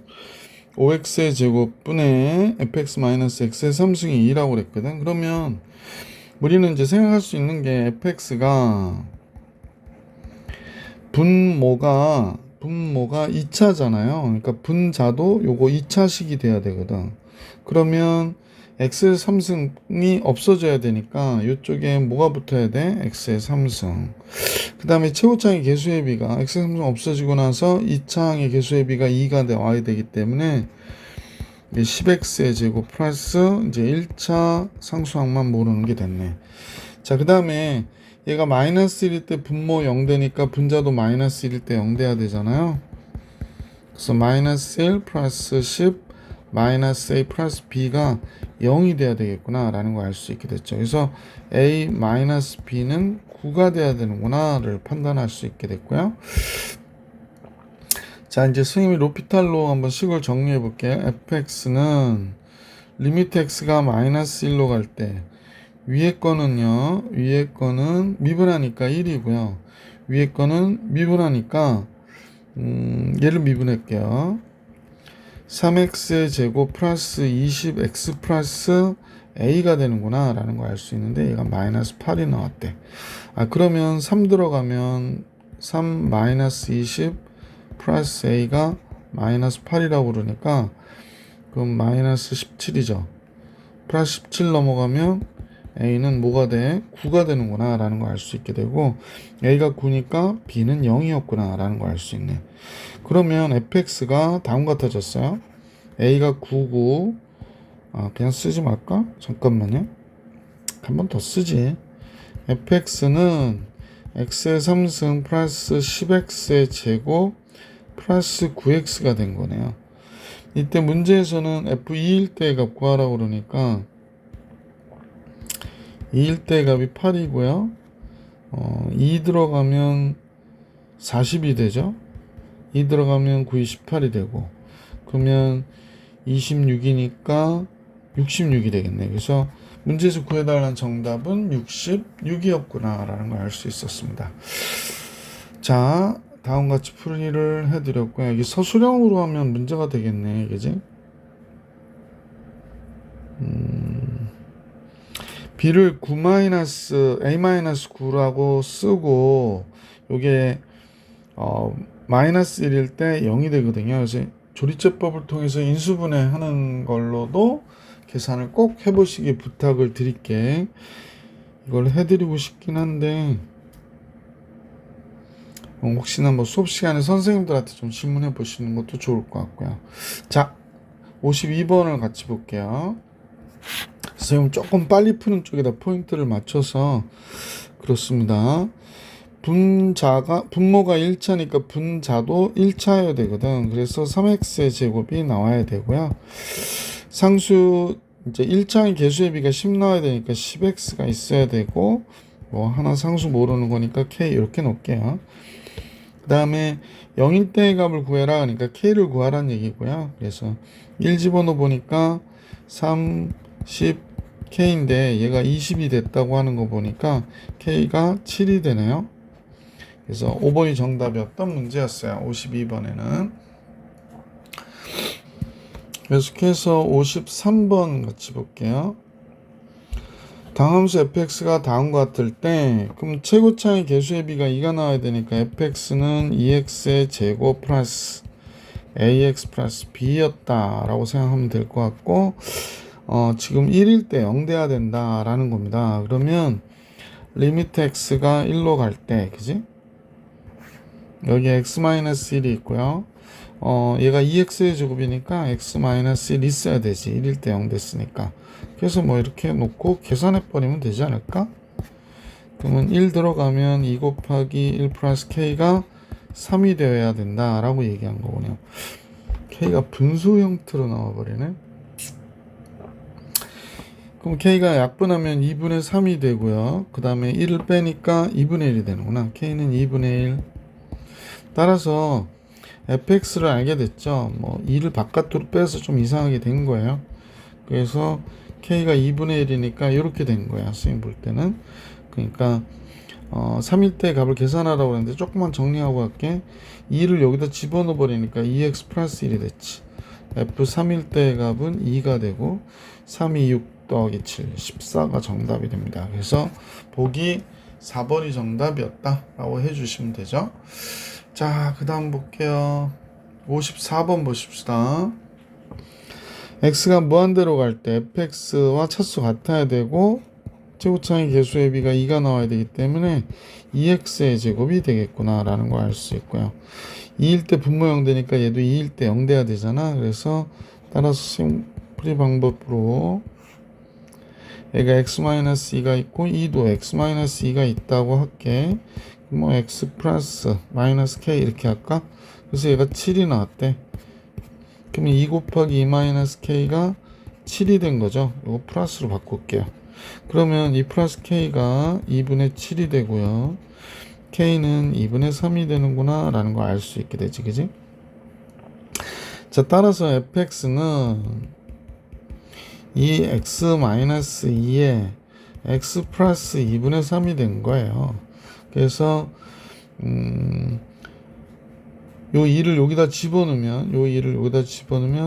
5x의 제곱분의 fx-x의 3승이 2라고 그랬거든. 그러면 우리는 이제 생각할 수 있는 게 fx가 분모가 분모가 2차잖아요. 그러니까 분자도 요거 2차식이 돼야 되거든. 그러면 x의 3승이 없어져야 되니까 이쪽에 뭐가 붙어야 돼? x의 3승. 그 다음에 최고차항의 개수의 비가 x의 3승 없어지고 나서 2차항의 개수의 비가 2가 나와야 되기 때문에 10x의 제곱 플러스 이제 1차 상수항만 모르는 게 됐네. 자, 그 다음에 얘가 마이너스 1일 때 분모 0 되니까 분자도 마이너스 1일 때 0 돼야 되잖아요. 그래서 마이너스 1 플러스 10 마이너스 a 플러스 b가 0이 돼야 되겠구나 라는 걸 알 수 있게 됐죠. 그래서 a 마이너스 b는 9가 돼야 되는구나를 판단할 수 있게 됐고요. 자, 이제 선생님이 로피탈로 한번 식을 정리해 볼게요. fx는 리미트 x가 마이너스 1로 갈 때 위에 거는요, 위에 거는 미분하니까 1이고요. 위에 거는 미분하니까 얘를 미분할게요. 3x의 제곱 플러스 20x 플러스 a가 되는구나 라는 거 알 수 있는데 얘가 마이너스 8이 나왔대. 아, 그러면 3 들어가면 3 마이너스 20 플러스 a가 마이너스 8이라고 그러니까 그럼 마이너스 17이죠. 플러스 17 넘어가면 a는 뭐가 돼? 9가 되는구나 라는 걸 알 수 있게 되고 a가 9니까 b는 0이었구나 라는 걸 알 수 있네. 그러면 fx가 다음 같아졌어요. a가 9고 그냥 쓰지 말까? 잠깐만요. 한 번 더 쓰지. fx는 x의 3승 플러스 10x의 제곱 플러스 9x가 된 거네요. 이때 문제에서는 f2일 때 값 구하라고 그러니까 2일 때 값이 8이고요. 2 들어가면 40이 되죠. 2 들어가면 9이 18이 되고 그러면 26이니까 66이 되겠네. 그래서 문제에서 구해달라는 정답은 66이었구나 라는 걸 알 수 있었습니다. 자, 다음같이 풀이를 해드렸고요. 이게 서술형으로 하면 문제가 되겠네. 그지? b를 9-a-9라고 쓰고 요게 마이너스 1일 때 0이 되거든요. 그래서 조리제법을 통해서 인수분해하는 걸로도 계산을 꼭 해보시기 부탁을 드릴게. 이걸 해드리고 싶긴 한데 혹시나 뭐 수업 시간에 선생님들한테 좀 질문해 보시는 것도 좋을 것 같고요. 자, 52번을 같이 볼게요. 선생님 조금 빨리 푸는 쪽에다 포인트를 맞춰서 그렇습니다. 분모가 1차니까 분자도 1차여야 되거든. 그래서 3x의 제곱이 나와야 되고요. 상수 이제 1차의 개수의 비가 10 나와야 되니까 10x가 있어야 되고 뭐 하나 상수 모르는 거니까 k 이렇게 놓을게요. 그 다음에 0일 때의 값을 구해라 그러니까 k를 구하라는 얘기고요. 그래서 1 집어넣어 보니까 3, 10, k인데 얘가 20이 됐다고 하는 거 보니까 k가 7이 되네요. 그래서 5번이 정답이었던 문제였어요. 52번에는. 계속해서 53번 같이 볼게요. 다함수 fx가 다음과 같을 때 그럼 최고차의 개수의 비가 2가 나와야 되니까 fx는 2x의 제곱 플러스 ax 플러스 b였다 라고 생각하면 될 것 같고 지금 1일 때 0 돼야 된다 라는 겁니다. 그러면 리미트 x가 1로 갈 때 그지? 여기 x-1이 있고요. 얘가 2x의 제곱이니까 x-1 있어야 되지. 1일 때 0 됐으니까. 그래서 뭐 이렇게 놓고 계산해 버리면 되지 않을까? 그러면 1 들어가면 2 곱하기 1 플러스 k가 3이 되어야 된다 라고 얘기한 거군요. k가 분수 형태로 나와 버리네. 그럼 k가 약분하면 2분의 3이 되고요. 그 다음에 1을 빼니까 2분의 1이 되는구나. k는 2분의 1. 따라서 fx를 알게 됐죠. 뭐 2를 바깥으로 빼서 좀 이상하게 된 거예요. 그래서 k가 2분의 1이니까 이렇게 된 거야. 선생님 볼 때는. 그러니까 3일 때 값을 계산하라고 했는데 조금만 정리하고 갈게. 2를 여기다 집어넣어 버리니까 2x 플러스 1이 됐지. f 3일 때 값은 2가 되고 3, 2, 6 더하기 7, 14가 정답이 됩니다. 그래서 보기 4번이 정답이었다 라고 해주시면 되죠. 자, 그 다음 볼게요. 54번 보십시다. x가 무한대로 갈 때 fx와 차수 같아야 되고 최고차의 개수의 비가 2가 나와야 되기 때문에 2x의 제곱이 되겠구나 라는 걸 알 수 있고요. 2일 때 분모 0 되니까 얘도 2일 때 0 돼야 되잖아. 그래서 따라서 심플리 방법으로 얘가 x-2가 있고 2도 x-2가 있다고 할게. 뭐 x 플러스 마이너스 k 이렇게 할까? 그래서 얘가 7이 나왔대. 그러면 2 곱하기 2 마이너스 k가 7이 된 거죠. 이거 플러스로 바꿀게요. 그러면 2 플러스 k가 2분의 7이 되고요. k는 2분의 3이 되는구나 라는 걸 알 수 있게 되지, 그지? 자, 따라서 fx는 이 x-2에 x 플러스 2분의 3이 된 거예요. 그래서 요 2를 여기다 집어넣으면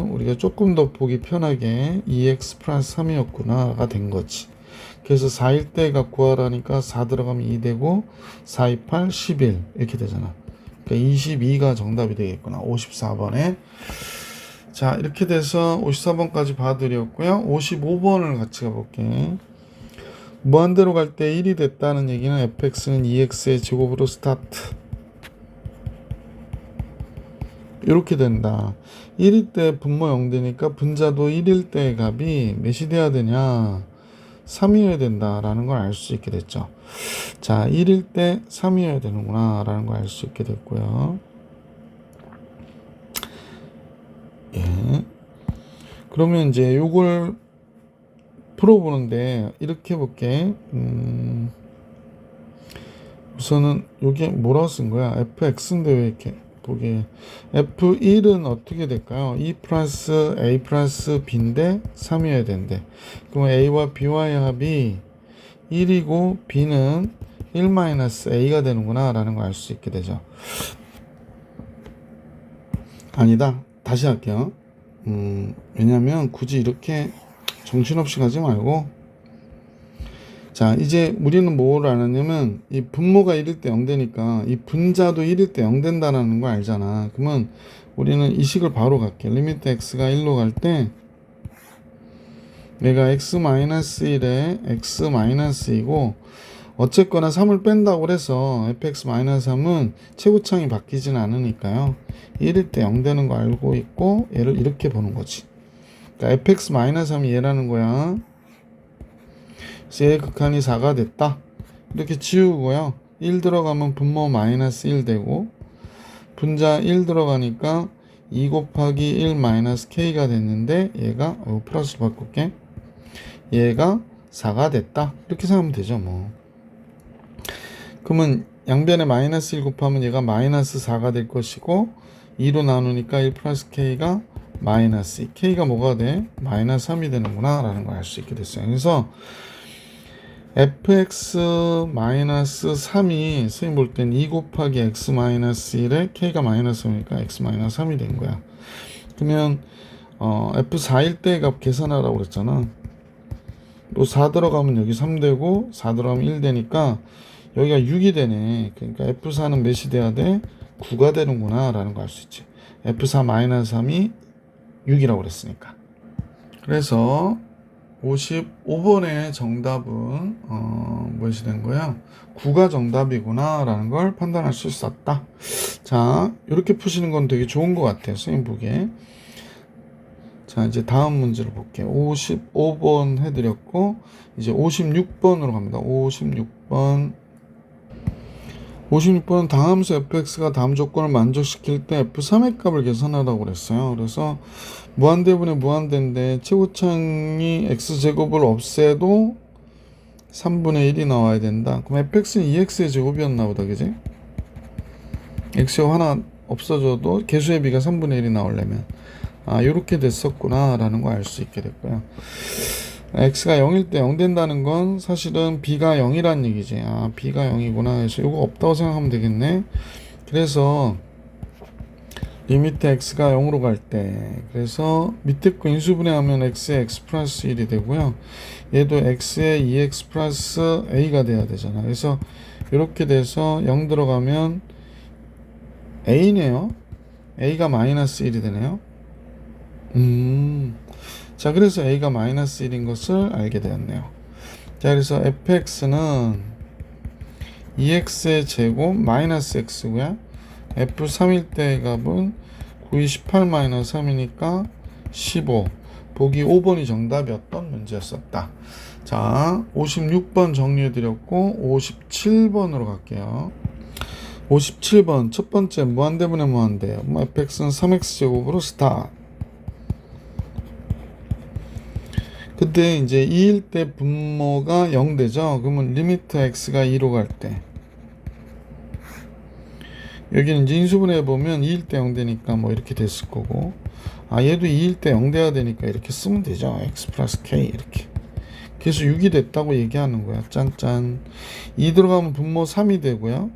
우리가 조금 더 보기 편하게 2x 플러스 3이었구나가 된 거지. 그래서 4일 때가 구하라니까 4 들어가면 2 되고 4, 2, 8, 11 이렇게 되잖아. 그러니까 22가 정답이 되겠구나. 54번에. 자, 이렇게 돼서 54번까지 봐드렸고요. 55번을 같이 가볼게. 무한대로 갈 때 1이 됐다는 얘기는 fx는 2x의 제곱으로 스타트. 이렇게 된다. 1일 때 분모 0 되니까 분자도 1일 때 값이 몇이 돼야 되냐? 3이어야 된다라는 걸 알 수 있게 됐죠. 자, 1일 때 3이어야 되는구나 라는 걸 알 수 있게 됐고요. 예. 그러면 이제 요걸 풀어보는데 이렇게 해볼게. 우선은 요게 뭐라고 쓴 거야? fx인데 왜 이렇게 보기에 F1은 어떻게 될까요? 2 플러스 A 플러스 B인데 3이어야 된대. 그럼 A와 B와의 합이 1이고 B는 1 마이너스 A가 되는구나 라는 걸 알 수 있게 되죠. 아니다. 다시 할게요. 왜냐면 굳이 이렇게 정신없이 가지 말고, 자, 이제 우리는 뭐를 알았냐면 이 분모가 1일 때 0 되니까 이 분자도 1일 때 0 된다는 걸 알잖아. 그러면 우리는 이 식을 바로 갈게. 리미트 x가 1로 갈 때 얘가 x-1에 x-2이고 어쨌거나 3을 뺀다고 해서 fx-3은 최고창이 바뀌진 않으니까요. 1일 때 0 되는 거 알고 있고 얘를 이렇게 보는 거지. 그러니까 fx-3이 얘라는 거야. 얘의 극한이 4가 됐다. 이렇게 지우고요. 1 들어가면 분모 마이너스 1 되고 분자 1 들어가니까 2 곱하기 1 마이너스 k가 됐는데 얘가 플러스로 바꿀게. 얘가 4가 됐다. 이렇게 생각하면 되죠. 뭐. 그러면 양변에 마이너스 1 곱하면 얘가 마이너스 4가 될 것이고 2로 나누니까 1 플러스 k가 마이너스 2. k가 뭐가 돼? 마이너스 3이 되는구나 라는 걸 알 수 있게 됐어요. 그래서 fx-3이 선생님 볼 땐 2 곱하기 x-1에 k가 마이너스 3이니까 x-3이 된 거야. 그러면 f4일 때 값 계산하라고 그랬잖아. 또 4 들어가면 여기 3 되고 4 들어가면 1 되니까 여기가 6이 되네. 그러니까 f4는 몇이 돼야 돼? 9가 되는구나 라는 거 알 수 있지. f4-3이 6이라고 그랬으니까. 그래서 55번의 정답은 무엇이 된 거야? 9가 정답이구나 라는 걸 판단할 수 있었다. 자, 이렇게 푸시는 건 되게 좋은 것 같아요. 선생님 보기에. 자, 이제 다음 문제를 볼게요. 55번 해드렸고 이제 56번으로 갑니다. 56번 다함수 fx가 다음 조건을 만족시킬 때 f3의 값을 계산하라고 그랬어요. 그래서 무한대분의 무한대인데 최고창이 x제곱을 없애도 3분의 1이 나와야 된다. 그럼 fx는 2x의 제곱이었나 보다, 그지? x가 하나 없어져도 개수의 비가 3분의 1이 나오려면 요렇게 됐었구나 라는 거 알 수 있게 됐고요. x가 0일 때 0 된다는 건 사실은 b가 0이란 얘기지. b가 0이구나 해서 이거 없다고 생각하면 되겠네. 그래서 리미트 x가 0으로 갈 때, 그래서 밑에 거 인수분해하면 x에 x 플러스 1이 되고요. 얘도 x에 2x 플러스 a가 돼야 되잖아. 그래서 이렇게 돼서 0 들어가면 a네요. a가 마이너스 1이 되네요. 자, 그래서 a가 마이너스 1인 것을 알게 되었네요. 자, 그래서 fx는 2x의 제곱 마이너스 x고요. f3일 때의 값은 9이 18 마이너스 3이니까 15. 보기 5번이 정답이었던 문제였었다. 자, 56번 정리해드렸고 57번으로 갈게요. 57번 첫 번째 무한대분의 무한대. fx는 3x제곱으로 스타트. 그때 이제 2일 때 분모가 0 되죠. 그러면 리미트 x가 2로 갈 때, 여기는 이제 인수분해 보면 2일 때 0 되니까 뭐 이렇게 됐을 거고, 아 얘도 2일 때 0 돼야 되니까 이렇게 쓰면 되죠. x 플러스 k 이렇게. 그래서 6이 됐다고 얘기하는 거야. 짠짠. 2 들어가면 분모 3이 되고요.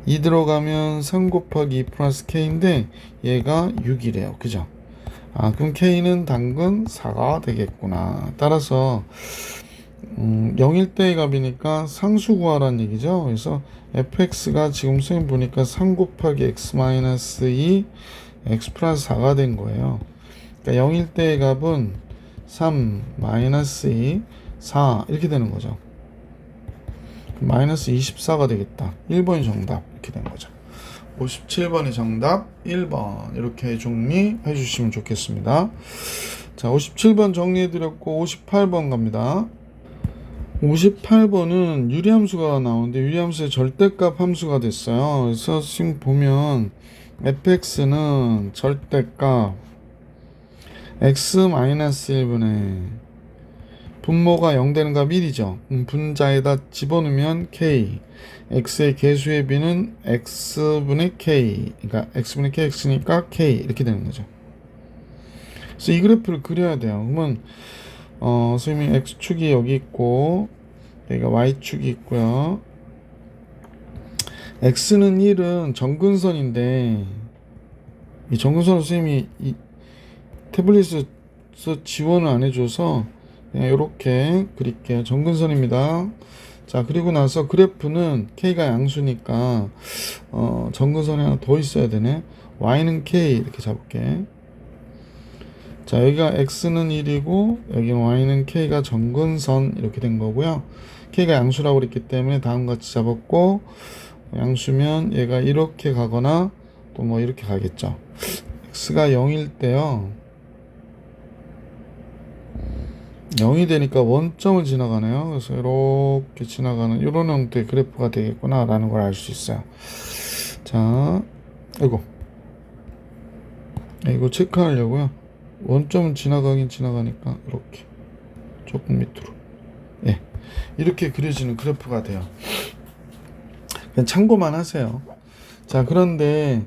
2 들어가면 3 곱하기 2 플러스 k인데 얘가 6이래요. 그죠? 아, 그럼 k는 당근 4가 되겠구나. 따라서 0일 때의 값이니까 상수 구하라는 얘기죠. 그래서 fx가 지금 선생님 보니까 3 곱하기 x 마이너스 2 x 플러스 4가 된 거예요. 그러니까 0일 때의 값은 3 마이너스 2 4 이렇게 되는 거죠. 마이너스 24가 되겠다. 1번이 정답 이렇게 된 거죠. 57번이 정답, 1번 이렇게 정리해 주시면 좋겠습니다. 자, 57번 정리해드렸고 58번 갑니다. 58번은 유리함수가 나오는데 유리함수의 절대값 함수가 됐어요. 그래서 지금 보면 fx는 절대값 x-1분의 분모가 0 되는 값 1이죠. 분자에다 집어넣으면 k, x의 개수의 b는 x분의 k, 그러니까 x분의 kx니까 k 이렇게 되는 거죠. 그래서 이 그래프를 그려야 돼요. 그러면 선생님이 x축이 여기 있고 여기가 y축이 있고요. x는 1은 정근선인데 이 정근선을 선생님이 이 태블릿에서 지원을 안 해줘서 그냥 이렇게 그릴게요. 정근선입니다. 자, 그리고 나서 그래프는 k가 양수니까 정근선이 하나 더 있어야 되네. y는 k 이렇게 잡을게. 자, 여기가 x는 1이고 여기는 y는 k가 정근선 이렇게 된 거고요. k가 양수라고 그랬기 때문에 다음과 같이 잡았고, 양수면 얘가 이렇게 가거나 또 뭐 이렇게 가겠죠. x가 0일 때요, 0이 되니까 원점을 지나가네요. 그래서 이렇게 지나가는 이런 형태의 그래프가 되겠구나 라는 걸 알 수 있어요. 자, 이거 체크하려고요. 원점은 지나가긴 지나가니까 이렇게 조금 밑으로, 예, 이렇게 그려지는 그래프가 돼요. 그냥 참고만 하세요. 자, 그런데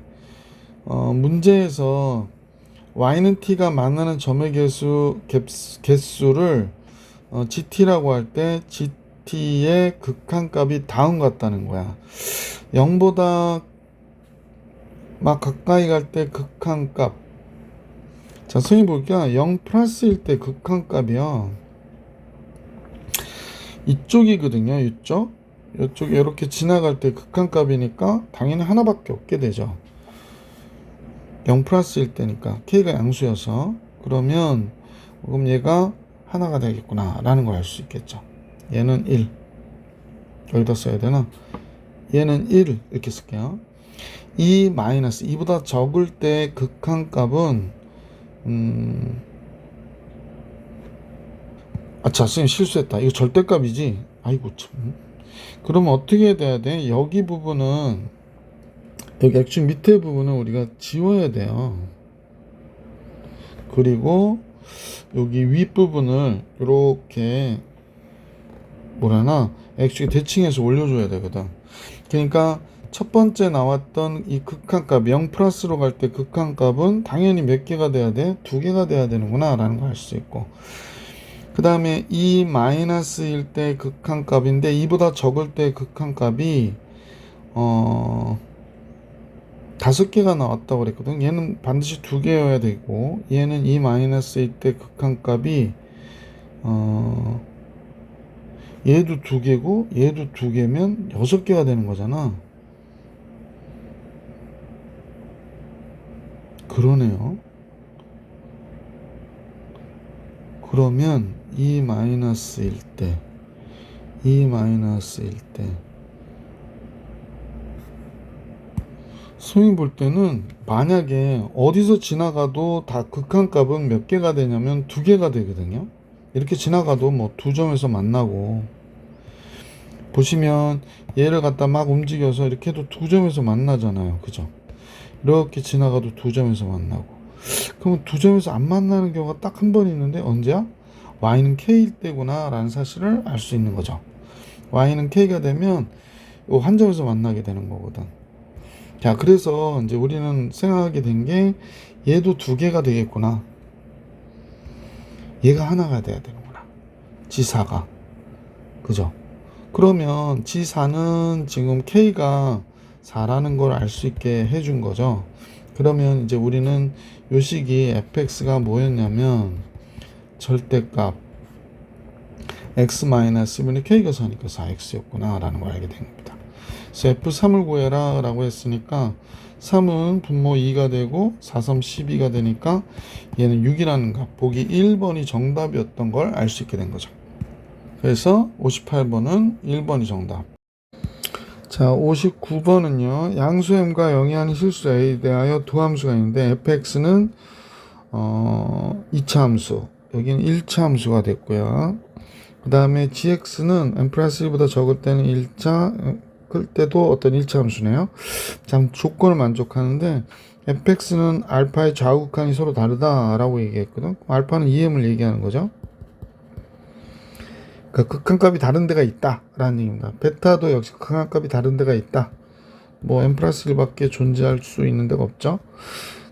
문제에서 y는 t가 만나는 점의 개수를 gt라고 할 때 gt의 극한값이 다음과 같다는 거야. 0보다 막 가까이 갈 때 극한값. 자, 선생님 볼게요. 0 플러스일 때 극한값이요. 이쪽이거든요. 이쪽. 이쪽에 이렇게 지나갈 때 극한값이니까 당연히 하나밖에 없게 되죠. 0 플러스일 때니까 k가 양수여서. 그러면 얘가 하나가 되겠구나 라는 걸 알 수 있겠죠. 얘는 1. 여기다 써야 되나? 얘는 1 이렇게 쓸게요. 2 마이너스 2보다 적을 때 극한값은 선생님 실수했다. 이거 절대값이지. 아이고 참. 그러면 어떻게 돼야 돼? 여기 부분은, 여기 액축 밑에 부분은 우리가 지워야 돼요. 그리고 여기 윗부분을 이렇게 액축에 대칭해서 올려줘야 되거든. 그러니까 첫 번째 나왔던 이 극한값 0 플러스로 갈 때 극한값은 당연히 몇 개가 돼야 돼? 2개가 돼야 되는구나 라는 걸 알 수 있고, 그 다음에 2 마이너스일 때 극한값인데 2보다 적을 때 극한값이 5개가 나왔다고 그랬거든. 얘는 반드시 2개여야 되고, 얘는 E 마이너스일 때 극한값이 얘도 2개고 얘도 2개면 6개가 되는 거잖아. 그러네요. 그러면 E 마이너스일 때 소위 볼 때는 만약에 어디서 지나가도 다 극한값은 몇 개가 되냐면 2개가 되거든요. 이렇게 지나가도 뭐 2점에서 만나고, 보시면 얘를 갖다 막 움직여서 이렇게 해도 2점에서 만나잖아요. 그죠? 이렇게 지나가도 2점에서 만나고. 그러면 2점에서 안 만나는 경우가 딱 한 번 있는데 언제야? y는 k일 때구나 라는 사실을 알 수 있는 거죠. y는 k가 되면 요 한 점에서 만나게 되는 거거든. 자, 그래서 이제 우리는 생각하게 된 게 얘도 2개가 되겠구나. 얘가 하나가 돼야 되는구나. G4가. 그죠? 그러면 G4는 지금 K가 4라는 걸 알 수 있게 해준 거죠. 그러면 이제 우리는 요 식이 fx가 뭐였냐면 절대값 x-1이 K가 4니까 4x였구나 라는 걸 알게 된 겁니다. 그래서 F3을 구해라 라고 했으니까 3은 분모 2가 되고 4, 3, 12가 되니까 얘는 6이라는 값, 보기 1번이 정답이었던 걸 알 수 있게 된 거죠. 그래서 58번은 1번이 정답. 자, 59번은요. 양수 m과 영위하는 실수 a에 대하여 두 함수가 있는데 fx는 2차 함수, 여기는 1차 함수가 됐고요. 그 다음에 gx는 m 플러스 1보다 적을 때는 1차, 클 때도 어떤 1차 함수네요. 참 조건을 만족하는데 fx는 알파의 좌우극한이 서로 다르다라고 얘기했거든. 알파는 EM을 얘기하는 거죠. 그 극한값이 다른 데가 있다 라는 얘기입니다. 베타도 역시 극한값이 다른 데가 있다. 뭐 m 플러스 1밖에 존재할 수 있는 데가 없죠.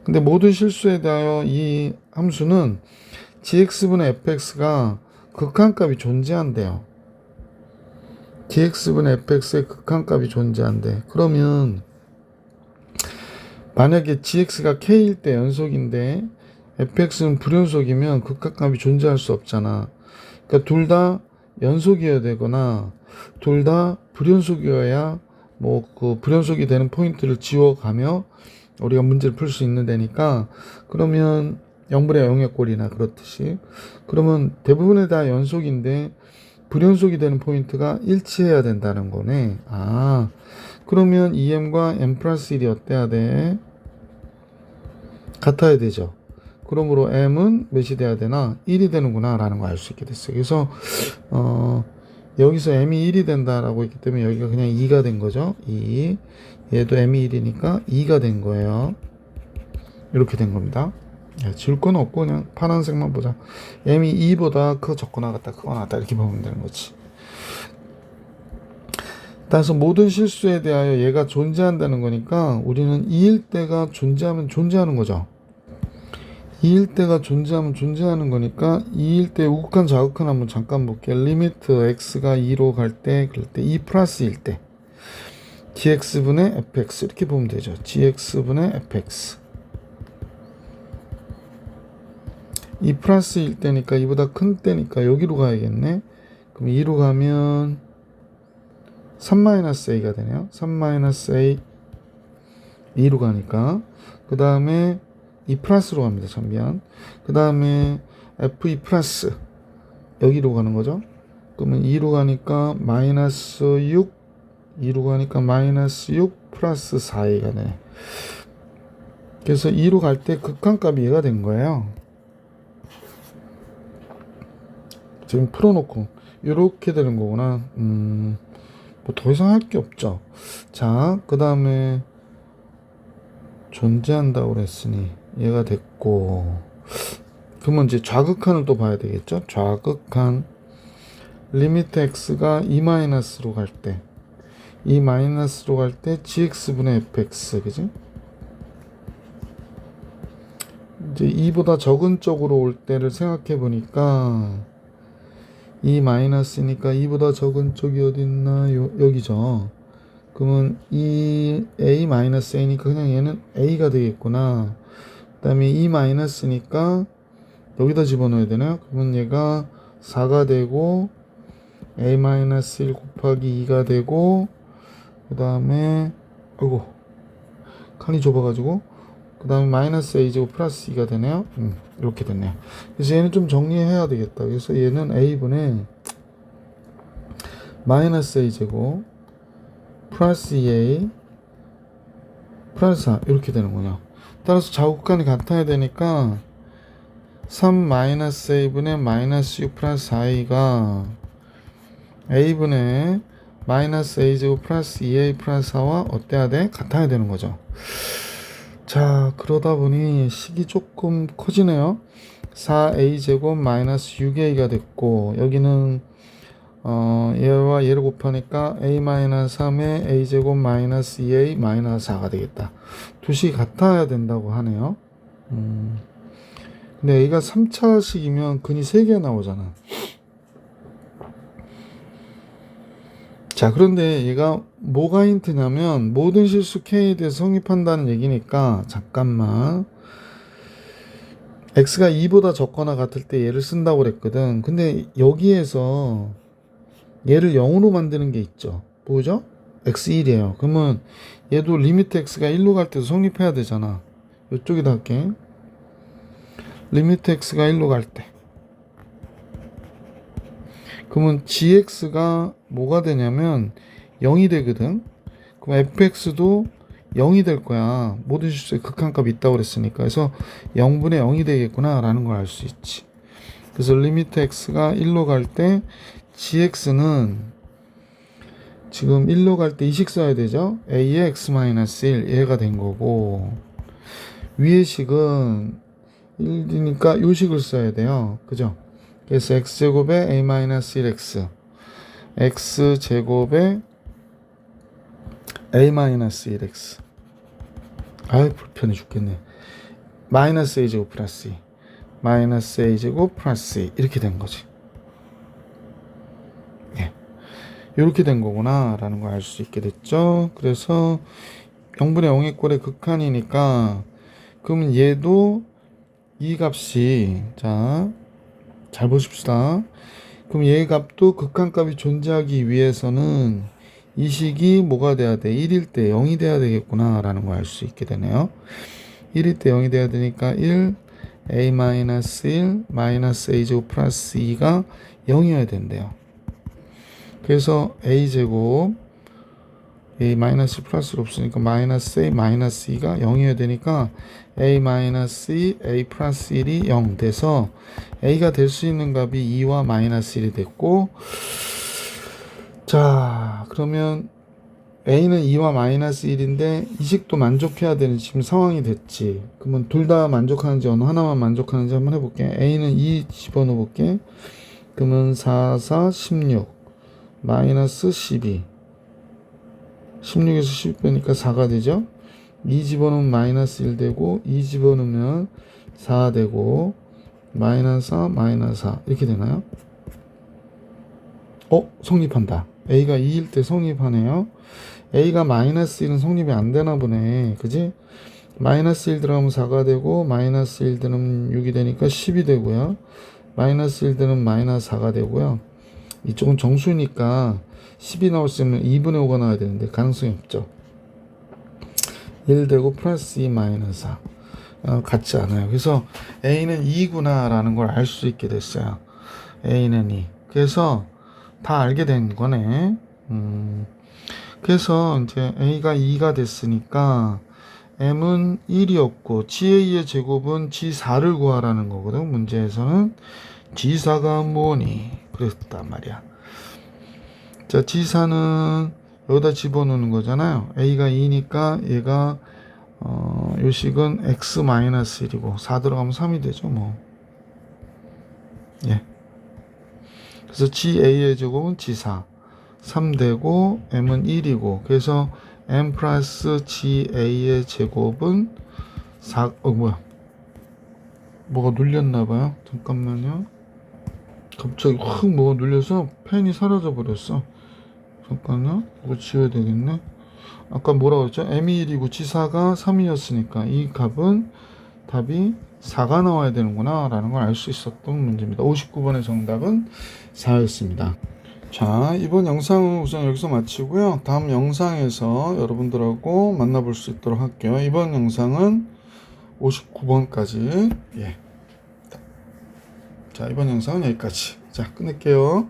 근데 모든 실수에 대하여 이 함수는 gx분의 fx가 극한값이 존재한대요. gx분의 fx의 극한값이 존재한대. 그러면 만약에 gx가 k일 때 연속인데 fx는 불연속이면 극한값이 존재할 수 없잖아. 그러니까 둘 다 연속이어야 되거나 둘 다 불연속이어야 뭐 그 불연속이 되는 포인트를 지워가며 우리가 문제를 풀 수 있는 데니까, 그러면 0분의 0의 꼴이나 그렇듯이, 그러면 대부분의 다 연속인데 불연속이 되는 포인트가 일치해야 된다는 거네. 아, 그러면 EM과 M 플러스 1이 어때야 돼? 같아야 되죠. 그러므로 M은 몇이 돼야 되나? 1이 되는구나 라는 걸 알 수 있게 됐어요. 그래서 여기서 M이 1이 된다라고 했기 때문에 여기가 그냥 2가 된 거죠. 2. 얘도 M이 1이니까 2가 된 거예요. 이렇게 된 겁니다. 지울 건 없고 그냥 파란색만 보자. M이 2보다 적거나 같다, 크거나 같다 이렇게 보면 되는 거지. 따라서 모든 실수에 대하여 얘가 존재한다는 거니까 우리는 2일 때가 존재하면 존재하는 거죠. 2일 때가 존재하면 존재하는 거니까 2일 때 우극한 좌극한 한번 잠깐 볼게요. 리미트 x가 2로 갈 때, 그럴 때 2 플러스일 때 gx분의 fx 이렇게 보면 되죠. gx분의 fx 2 플러스일 때니까 2보다 큰 때니까 여기로 가야겠네. 그럼 2로 가면 3-a가 되네요. 3-a 2로 가니까 그 다음에 2 플러스로 갑니다. 전면. 그 다음에 f2 플러스 여기로 가는 거죠. 그러면 2로 가니까 마이너스 6, 2로 가니까 마이너스 6 플러스 4a가 되네. 그래서 2로 갈 때 극한값이 얘가 된 거예요. 지금 풀어놓고 이렇게 되는 거구나. 뭐 더 이상 할 게 없죠. 자, 그 다음에 존재한다고 그랬으니 얘가 됐고, 그러면 이제 좌극한을 또 봐야 되겠죠. 좌극한 리미트 x가 2-로 갈 때, 2-로 갈 때 gx분의 fx, 그지? 이제 2보다 적은 쪽으로 올 때를 생각해 보니까 2-니까 2보다 적은 쪽이 어디 있나? 여기죠. 그러면 이 a-a니까 그냥 얘는 a가 되겠구나. 그 다음에 e 마이너스니까 여기다 집어넣어야 되나요? 그러면 얘가 4가 되고 a-1 곱하기 2가 되고 그 다음에 아이고 칸이 좁아가지고 그 다음에 마이너스 a제곱 플러스 2가 되네요. 이렇게 됐네요. 그래서 얘는 좀 정리해야 되겠다. 그래서 얘는 a분의 마이너스 a제곱 플러스 2a 플러스 4 이렇게 되는군요. 따라서 좌우칸이 같아야 되니까 3 마이너스 a분의 마이너스 6 플러스 4a가 a분의 마이너스 a제곱 플러스 2a 플러스 4와 어때야 돼? 같아야 되는 거죠. 자, 그러다 보니 식이 조금 커지네요. 4a제곱 마이너스 6a가 됐고 여기는 얘와 얘를 곱하니까 a-3에 a제곱 마이너스 2a 마이너스 4가 되겠다. 두 식이 같아야 된다고 하네요. 근데 a가 3차식이면 근이 3개 나오잖아. 자, 그런데 얘가 뭐가 힌트냐면 모든 실수 k에 대해서 성립한다는 얘기니까 잠깐만. x가 2보다 적거나 같을 때 얘를 쓴다고 그랬거든. 근데 여기에서 얘를 0으로 만드는 게 있죠. 뭐죠? x1이에요. 그러면 얘도 리미트 x가 1로 갈 때도 성립해야 되잖아. 이쪽에다 할게. 리미트 x가 1로 갈 때. 그러면 gx가 뭐가 되냐면 0이 되거든. 그럼 fx도 0이 될 거야. 모든 실수에 극한값이 있다고 그랬으니까. 그래서 0분의 0이 되겠구나 라는 걸 알 수 있지. 그래서 리미트 x가 1로 갈 때 gx는 지금 1로 갈 때 이식 써야 되죠. a의 x-1 얘가 된 거고 위의 식은 1이니까 요 식을 써야 돼요. 그죠? 그래서 x제곱에 a-1x x제곱에 a-1x 아이 불편해 죽겠네. 마이너스 a제곱 플러스 2 마이너스 a제곱 플러스 2 이렇게 된 거지. 예. 이렇게 된 거구나 라는 걸 알 수 있게 됐죠. 그래서 0분의 0의 꼴의 극한이니까 그러면 얘도 이 값이 잘 보십시다. 그럼 얘 값도 극한값이 존재하기 위해서는 이 식이 뭐가 돼야 돼? 1일 때 0이 돼야 되겠구나 라는 걸 알 수 있게 되네요. 1일 때 0이 돼야 되니까 1 a-1 마이너스 a제곱 플러스 2가 0이어야 된대요. 그래서 a제곱 a 마이너스 플러스로 없으니까 마이너스 a 마이너스 2가 0이어야 되니까 a 마이너스 2 a 플러스 1이 0 돼서 a가 될 수 있는 값이 2와 마이너스 1이 됐고 자 그러면 a는 2와 마이너스 1인데 이 식도 만족해야 되는 지금 상황이 됐지. 그러면 둘 다 만족하는지 어느 하나만 만족하는지 한번 해볼게. a는 2 집어넣어 볼게. 그러면 4, 4, 16 마이너스 12 16에서 10 빼니까 4가 되죠. 2 집어넣으면 마이너스 1 되고 2 집어넣으면 4 되고 마이너스 4 마이너스 4 이렇게 되나요? 성립한다. a가 2일 때 성립하네요. a가 마이너스 1은 성립이 안 되나 보네. 그지? 마이너스 1 들어가면 4가 되고 마이너스 1 들으면 6이 되니까 10이 되고요. 마이너스 1 들으면 마이너스 4가 되고요. 이쪽은 정수니까 10이 나올 수 있으면 2분의 5가 나와야 되는데 가능성이 없죠. 1 되고 플러스 2 마이너스 4 같지 않아요. 그래서 a는 2구나 라는 걸 알 수 있게 됐어요. a는 2. 그래서 다 알게 된 거네. 그래서 이제 a가 2가 됐으니까 m은 1이었고 ga의 제곱은 g4를 구하라는 거거든. 문제에서는 g4가 뭐니? 그랬단 말이야. 자, g4는 여기다 집어넣는 거잖아요. a가 2니까 얘가 요 식은 x-1이고 4 들어가면 3이 되죠. 뭐. 예. 그래서 ga의 제곱은 g4 3 되고 m은 1이고 그래서 m 플러스 ga의 제곱은 4 뭐가 눌렸나봐요. 잠깐만요. 갑자기 확 뭐가 눌려서 펜이 사라져 버렸어. 잠깐만요. 이거 지워야 되겠네. 아까 뭐라고 했죠? m이 1이고 g4가 3이었으니까 이 값은 답이 4가 나와야 되는구나 라는 걸 알 수 있었던 문제입니다. 59번의 정답은 4였습니다. 자, 이번 영상은 우선 여기서 마치고요. 다음 영상에서 여러분들하고 만나볼 수 있도록 할게요. 이번 영상은 59번까지. 예. 자, 이번 영상은 여기까지. 자, 끝낼게요.